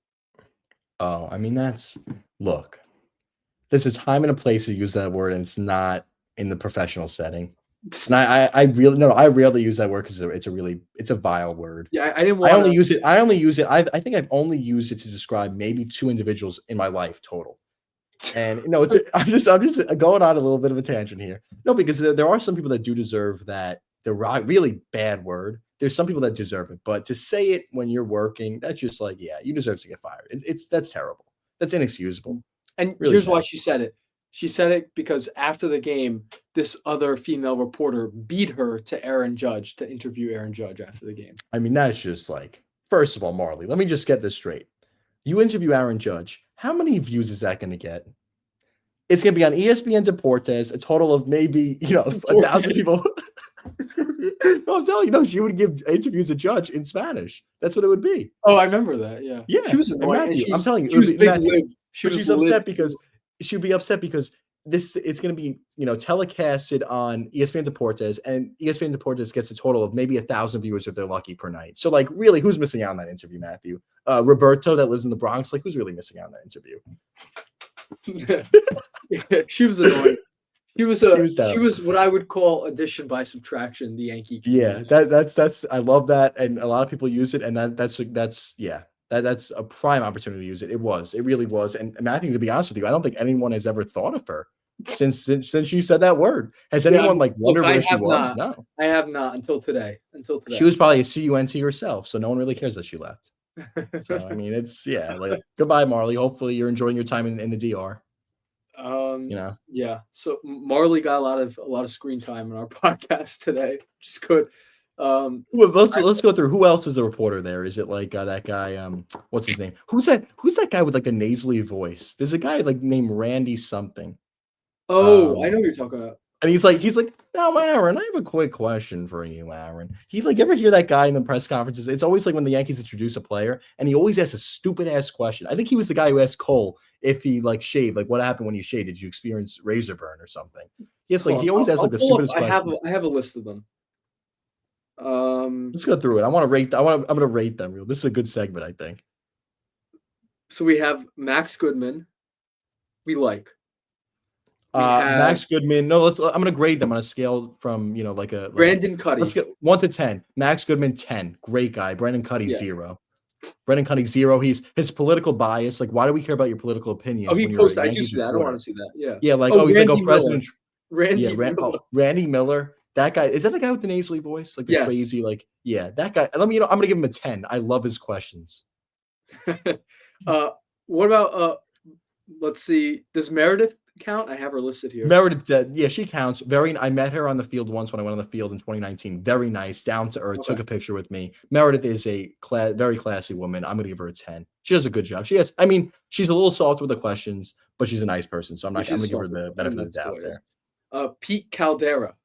Oh, I mean look. There's a time and a place to use that word, and it's not in the professional setting. And I rarely use that word because it's a vile word. Yeah, I only use it. I think I've only used it to describe maybe 2 individuals in my life total. And I'm just going on a little bit of a tangent here. No, because there are some people that do deserve that. The really bad word. There's some people that deserve it, but to say it when you're working, that's just like, yeah, you deserve to get fired. That's terrible. That's inexcusable. And really here's why she said it. She said it because after the game, this other female reporter beat her to Aaron Judge to interview Aaron Judge after the game. I mean, that's just like, first of all, Marley, let me just get this straight. You interview Aaron Judge. How many views is that going to get? It's going to be on ESPN Deportes, a total of maybe, 1,000 people. No, I'm telling you, she would give interviews to Judge in Spanish. That's what it would be. Oh, I remember that. Yeah. Yeah. She was annoying. I'm telling you, she's upset because she'd be upset because it's going to be, telecasted on ESPN Deportes, and ESPN Deportes gets a total of maybe 1,000 viewers if they're lucky per night. So, like, really, who's missing out on that interview, Matthew? Roberto that lives in the Bronx, like, who's really missing out on that interview? She was annoying. She was what I would call addition by subtraction, the Yankee community. Yeah, that's I love that, and a lot of people use it, and that's a prime opportunity to use it. It really was. And Matthew, to be honest with you, I don't think anyone has ever thought of her since she said that word. Has anyone wondered where she was? No, I have not until today. She was probably a CUNT herself, so no one really cares that she left. So I mean, it's like goodbye, Marley. Hopefully, you're enjoying your time in the DR. You know. Yeah. So Marley got a lot of screen time in our podcast today, which is good. Well, let's go through who else is a reporter there. Is it like that guy? What's his name? Who's that guy with like the nasally voice? There's a guy like named Randy something. I know what you're talking about. And he's like, now, Aaron, I have a quick question for you, Aaron. He like, you ever hear that guy in the press conferences? It's always like when the Yankees introduce a player, and he always asks a stupid ass question. I think he was the guy who asked Cole if he like shaved, like what happened when you shaved? Did you experience razor burn or something? Yes, like Hold he on, always asks I'll like the pull up. stupidest questions. I have a list of them. Let's go through it. I want to rate. I'm gonna rate them. Real. This is a good segment, I think. So we have Max Goodman. We like. We have Max Goodman. No, I'm gonna grade them on a scale from like Brandon let's Cuddy. get 1 to 10. Max Goodman 10, great guy. Brandon Cuddy Yeah. 0. Brandon Cuddy 0. His political bias. Like, why do we care about your political opinions He when you're a posted. I do Yankees see that. I don't want reporter? to see that. Yeah. Yeah, like Oh, he's like Randy President. Randy Miller. Randy Miller. That guy, is that the guy with the nasally voice? Like the Yes. crazy, like that guy. I'm gonna give him a 10. I love his questions. What about let's see. Does Meredith count? I have her listed here. Meredith, yeah, she counts. I met her on the field once when I went on the field in 2019. Very nice, down to earth, took a picture with me. Meredith is a very classy woman. I'm gonna give her a 10. She does a good job. She's a little soft with the questions, but she's a nice person. So I'm gonna give her the benefit of the doubt there. Pete Caldera.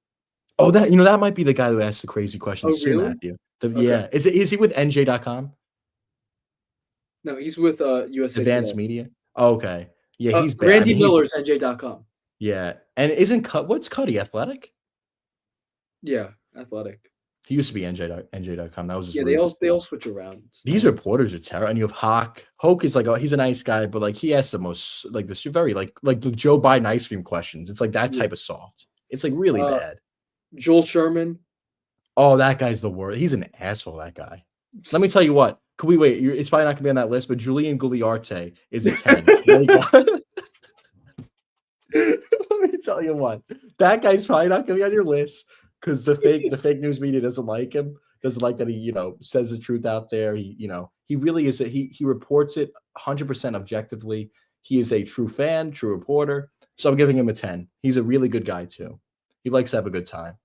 Oh, that might be the guy who asked the crazy questions too, really? Matthew. Yeah. Is he with NJ.com? No, he's with USA Advanced Today. Media. Oh, okay. Yeah, he's bad. Randy Miller's NJ.com. Yeah. And what's Cuddy, Athletic? Yeah, Athletic. He used to be NJ.com. That was his roots. They all switch around. These reporters are terrible. And you have Hawk. Hoke is like, he's a nice guy, but like he asks the most like this very like the Joe Biden ice cream questions. It's like that type of soft. It's like really bad. Joel Sherman. Oh, that guy's the worst. He's an asshole, that guy. Let me tell you what. Can we wait? It's probably not going to be on that list, but Julian Gugliarte is a 10. Let me tell you what. That guy's probably not going to be on your list because the fake news media doesn't like him. Doesn't like that he, says the truth out there. He really is. He reports it 100% objectively. He is a true fan, true reporter. So I'm giving him a 10. He's a really good guy too. He likes to have a good time.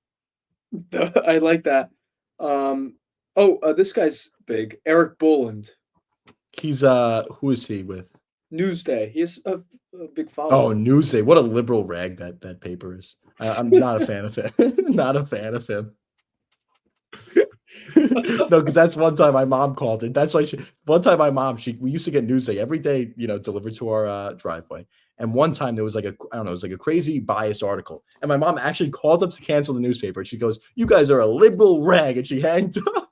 I like that. This guy's big. Eric Boland. He's who is he with? Newsday. He's a big follower. Oh, Newsday. What a liberal rag that paper is. I'm not a fan of him. Not a fan of him. No, because that's one time my mom called it. That's why one time my mom, we used to get Newsday every day, delivered to our driveway. And one time there was like it was like a crazy biased article. And my mom actually called up to cancel the newspaper. She goes, "You guys are a liberal rag," and she hanged up.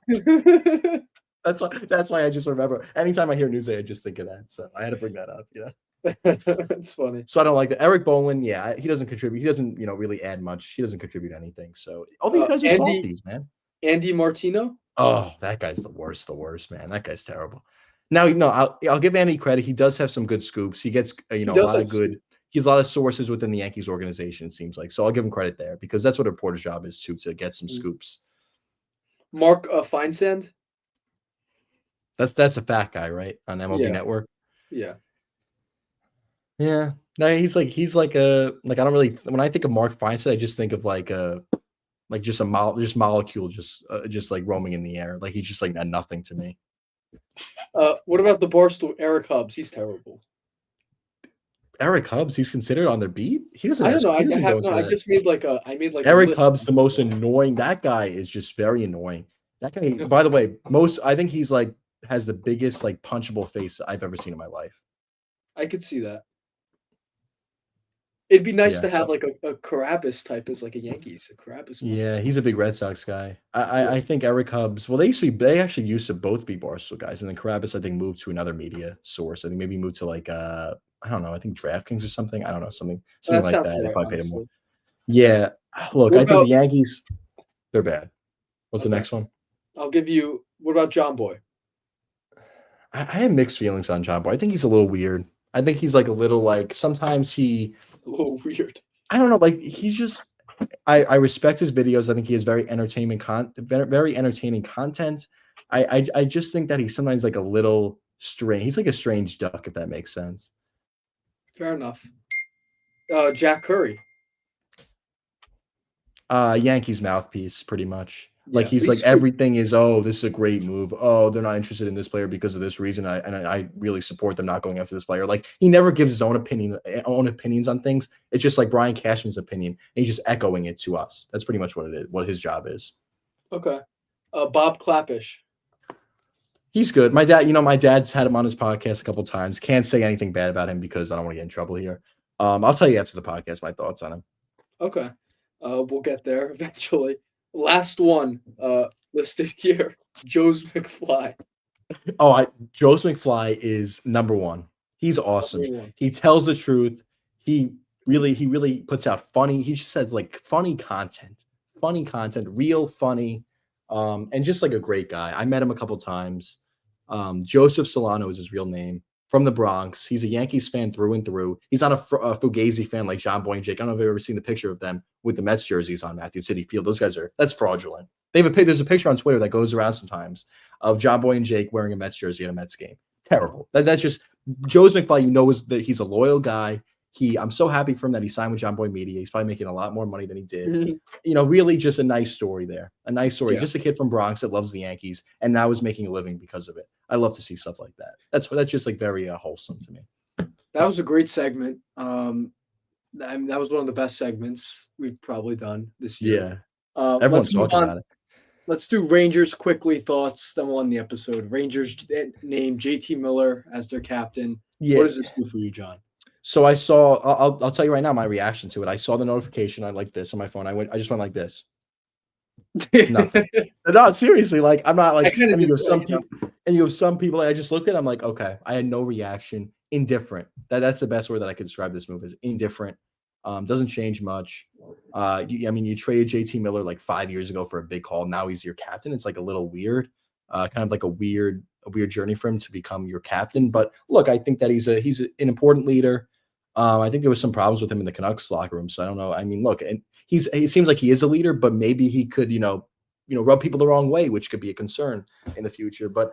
That's why I just remember. Anytime I hear Newsday, I just think of that. So I had to bring that up. It's funny. So I don't like that. Eric Boland, yeah, he doesn't contribute. He doesn't, really add much. He doesn't contribute anything. So all these guys are softies, man. Andy Martino. Oh, that guy's the worst, man. That guy's terrible. Now, I'll give Andy credit. He does have some good scoops. He gets, a lot of good. He has a lot of sources within the Yankees organization, it seems like. So I'll give him credit there because that's what a reporter's job is to get some scoops. Mark Feinsand. That's a fat guy, right? On MLB Network. Yeah. Yeah. No, he's like I don't really, when I think of Mark Feinsand, I just think of just molecule just like roaming in the air. Like he's just like a nothing to me. What about the Barstool Eric Hubbs? He's terrible. Eric Hubbs, he's considered on their beat. He doesn't. I don't know. I made like Eric Hubbs, the most annoying. That guy is just very annoying. That guy, by the way, I think he's like has the biggest like punchable face I've ever seen in my life. I could see that. It'd be nice to have like a Carabas type as like a Yankees. A Carabas. Yeah, he's a big Red Sox guy. I think Eric Hubbs. Well, they actually used to both be Barstool guys, and then Carabas I think moved to another media source. I think maybe moved to like I don't know. I think DraftKings or something. I don't know something like that. Right, they probably paid him more. Yeah, look, I think the Yankees, they're bad. What's the next one? I'll give you. What about John Boy? I have mixed feelings on John Boy. I think he's a little weird. I think he's like a little like sometimes a little weird. I don't know. Like he's just. I respect his videos. I think he has very entertaining content. I just think that he's sometimes like a little strange. He's like a strange duck, if that makes sense. Fair enough. Jack Curry. Yankees mouthpiece, pretty much. Like Yeah, but he's he's like sweet. everything is, oh, this is a great move. Oh, they're not interested in this player because of this reason. I really support them not going after this player. Like he never gives his own opinions on things. It's just like Brian Cashman's opinion, and he's just echoing it to us. That's pretty much what it is. What his job is. Okay. Bob Clappish. He's good. My dad's had him on his podcast a couple times. Can't say anything bad about him because I don't want to get in trouble here. I'll tell you after the podcast my thoughts on him. Okay. We'll get there eventually. Last one listed here. Joe's McFly. Joe's McFly is number one. He's awesome. Number one. He tells the truth. He really puts out funny. He just says like funny content, real funny, and just like a great guy. I met him a couple times. Joseph Solano is his real name. From the Bronx. He's a Yankees fan through and through. He's not a Fugazi fan like John Boy and Jake. I don't know if you've ever seen the picture of them with the Mets jerseys on Matthew City Field. Those guys that's fraudulent. There's a picture on Twitter that goes around sometimes of John Boy and Jake wearing a Mets jersey at a Mets game. Terrible. That's just Joe's McFly. Is that he's a loyal guy. I'm so happy for him that he signed with John Boy Media. He's probably making a lot more money than he did. Mhm. Really just a nice story there. A nice story. Yeah. Just a kid from Bronx that loves the Yankees and now is making a living because of it. I love to see stuff like that. That's just like very wholesome to me. That was a great segment. That was one of the best segments we've probably done this year. Yeah. Everyone's Let's move talking on. about it. Let's do Rangers quickly thoughts. Then we'll end the episode. Rangers named JT Miller as their captain. Yeah. What does this do for you, John? So I saw. I'll tell you right now my reaction to it. I saw the notification. I like this on my phone. I just went like this. Nothing. No, seriously. Like I'm not like. kinda And you did have too, some you know? people. And you have some people. I just looked at. I'm like, okay. I had no reaction. Indifferent. That's the best word that I could describe this move as. Indifferent. Doesn't change much. You traded JT Miller like 5 years ago for a big haul. Now he's your captain. It's like a little weird. Kind of like a weird journey for him to become your captain. But look, I think that he's an important leader. I think there was some problems with him in the Canucks locker room. So I don't know. I mean, look, and he seems like he is a leader, but maybe he could, rub people the wrong way, which could be a concern in the future. But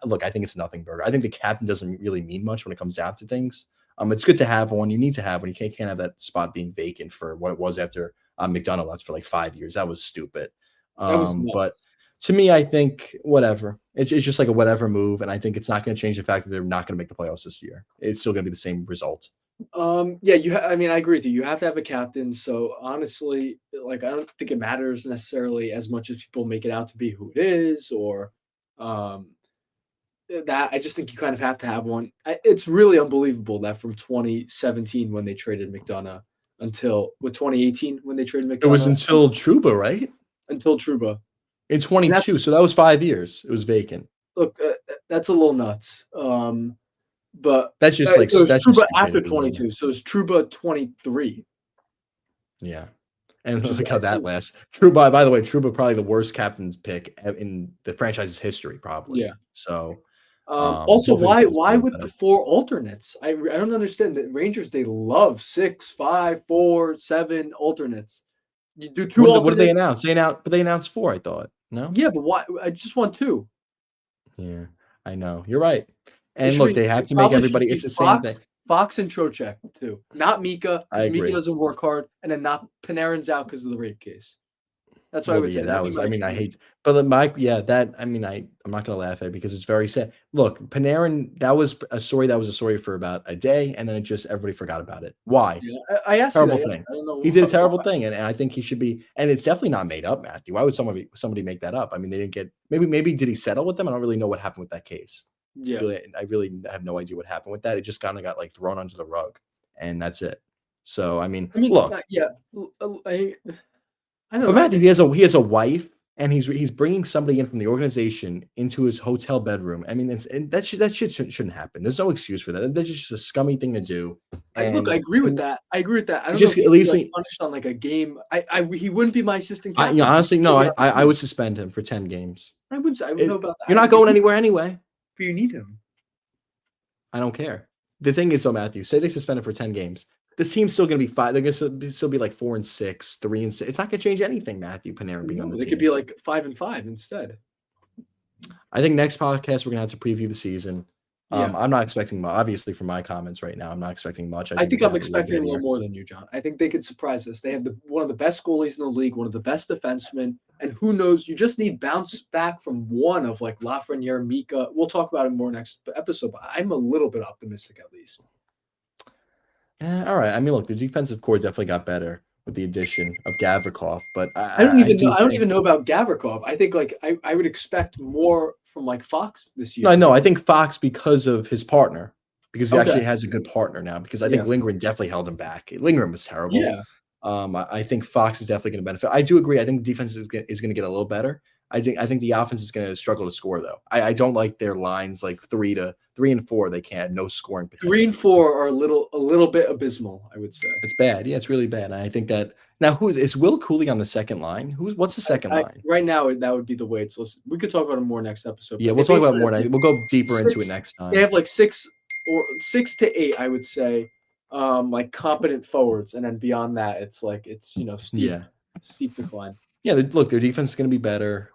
look, I think it's nothing, Burger. I think the captain doesn't really mean much when it comes down to things. It's good to have one. You need to have one. You can't have that spot being vacant for what it was after McDonough left for like 5 years. That was stupid. That was nuts. But to me, I think whatever. It's just like a whatever move, and I think it's not going to change the fact that they're not going to make the playoffs this year. It's still going to be the same result. Yeah, I mean, I agree with you. You have to have a captain. So honestly, like I don't think it matters necessarily as much as people make it out to be who it is, or um, that I just think you kind of have to have one. It's really unbelievable that from 2017 when they traded McDonough until 2018 when they traded It was McDonough until Trouba, right? until Trouba. In And 22. So that was 5 years. It was vacant. look, that's a little nuts. But That's just like it was that's just Trouba after stupidity, yeah. 22, so it's Trouba 23. Yeah. And Which is look how that lasts. Trouba, by the way, Trouba probably the worst captain's pick in the franchise's history, probably. Yeah. So Also, hopefully the why Phillies do with better. the 4 alternates? I don't understand that Rangers, they love 6, 5, 4, 7 alternates. You do 2 What did they alternates. announce? But they announced 4, I thought. No? Yeah, but why? I just want 2. Yeah, I know. You're right. It And should look, be they have it to make probably should everybody be it's the same thing. Fox and Trocheck too, not Mika I because Mika agree. doesn't work hard, and then not Panarin's out because of the rape case. That's what I Well, would yeah, say. that That'd be was my I mean, I explanation. hate but I'm not gonna laugh at it because it's very sad. Look, Panarin, that was a story for about a day, and then everybody forgot about it. Why? Yeah, I asked you that Terrible yesterday. thing. I don't know He did a terrible why. thing, and I think he should be and it's definitely not made up, Matthew. Why would somebody make that up? I mean, they didn't get maybe did he settle with them? I don't really know what happened with that case. Yeah. I really have no idea what happened with that. It just kinda got, like, thrown under the rug, and that's it. So, I mean, I mean, look, yeah, I don't but know. Matthew, he has a wife, and he's bringing somebody in from the organization into his hotel bedroom. I mean, that shit shouldn't happen. There's no excuse for that. That's just a scummy thing to do. Look, I And agree with that. I agree with that. I don't know just if he at should be, least like, punished on, like, a game. He wouldn't be my assistant I captain. He honestly, should still no, be on the I team. would suspend him for 10 games. I wouldn't know about You're that. not going anywhere anyway. But you need him. I don't care. The thing is, though, Matthew, say they suspend him for 10 games. This team's still going to be 5. They're going to still be like 4-6, 3-6. It's not going to change anything, Matthew Panarin being on No, the they could team. be, like, 5-5 instead. I think next podcast we're gonna have to preview the season. Yeah. I'm not expecting much. Obviously, from my comments right now, I'm not expecting much. I I think they think could I'm have a really expecting a bad little year. more than you, John. I think they could surprise us. They have one of the best goalies in the league, one of the best defensemen, and who knows? You just need bounce back from one of like Lafreniere, Mika. We'll talk about it more next episode, but I'm a little bit optimistic at least. All right. I mean, look, the defensive core definitely got better with the addition of Gavrikov, but I I do don't think even know about Gavrikov. I think like I would expect more from like Fox this no, year. I know. You I know? think Fox because of his partner, because he Okay. actually has a good partner now. Because I think Yeah. Lindgren definitely held him back. Lindgren was terrible. Yeah. I think Fox is definitely going to benefit. I do agree. I think defense is going to get a little better. I think the offense is going to struggle to score though. I don't like their lines like 3 and 4. They can't no scoring 3 potential. and 4 are a little bit abysmal, I would say. It's bad. Yeah, it's really bad. And I think that now is Will Cooley on the second line? What's the second line? Right now that would be the way it's listed. We could talk about it more next episode, Yeah, but they we'll talk about basically have more. like We'll go deeper into it 6 next they time. have like 6 to 8, I would say, like competent forwards, and then beyond that, it's steep decline. Yeah, look, their defense is going to be better.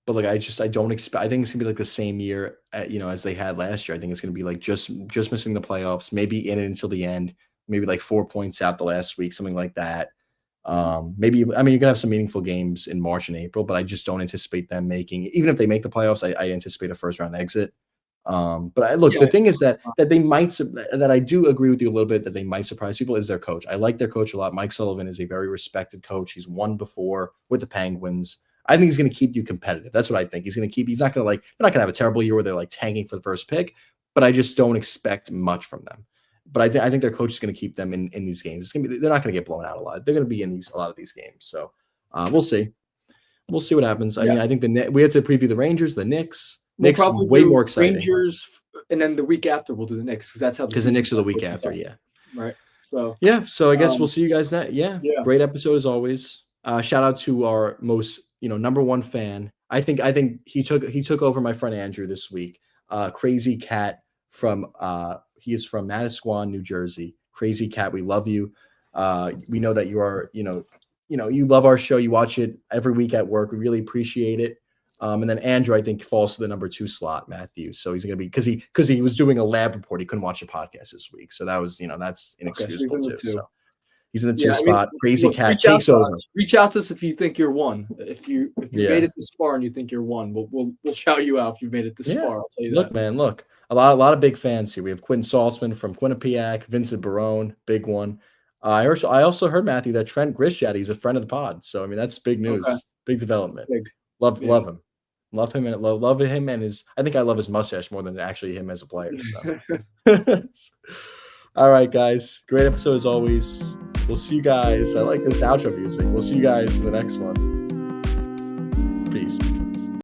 But like I don't expect. I think it's gonna be like the same year, as they had last year. I think it's gonna be like just missing the playoffs, maybe in it until the end, maybe like 4 points out the last week, something like that. Maybe I mean you're gonna have some meaningful games in March and April, but I just don't anticipate them making. Even if they make the playoffs, I anticipate a first round exit. But look, Yeah, the thing is that they might that I do agree with you a little bit that they might surprise people is their coach. I like their coach a lot. Mike Sullivan is a very respected coach. He's won before with the Penguins. I think he's going to keep you competitive. That's what I think. He's going to keep. He's not going to they're not going to have a terrible year where they're like tanking for the first pick. But I just don't expect much from them. But I think their coach is going to keep them in these games. It's going to be they're not going to get blown out a lot. They're going to be in a lot of these games. So we'll see. We'll see what happens. I yeah. mean, I think we have to preview the Rangers, the Knicks. We'll Knicks probably way do more exciting Rangers, and then the week after we'll do the Knicks because that's how the because the season Knicks are the week rotates after. out, Yeah. right? So Yeah. So I guess we'll um, see you guys next. Yeah. yeah, Great episode as always. Shout out to our most number one fan. I think he took over my friend Andrew this week. Crazy Cat from he is from Manasquan, New Jersey. Crazy Cat, we love you. We know that you are you love our show. You watch it every week at work. We really appreciate it. And then Andrew, I think, falls to the number 2 slot, Matthew. So he's going to be because he was doing a lab report. He couldn't watch a podcast this week. So that was that's okay. So inexcusable he's in too. the 2. So he's in the 2 Yeah, I mean, spot. Crazy look, Cat takes over. Reach out to us if you think you're one. If you made Yeah. it this far and you think you're one, we'll shout you out if you've made it this Yeah. far. I'll tell you Look, that. man, look. A lot of big fans here. We have Quentin Saltzman from Quinnipiac, Vincent Barone, big one. I also heard, Matthew, that Trent Grishad, he's a friend of the pod. So I mean that's big Okay, news. Big development. big. Love Yeah. him. Love him and love him and his I think I love his mustache more than actually him as a player. So all right, guys. Great episode as always. We'll see you guys. I like this outro music. We'll see you guys in the next one.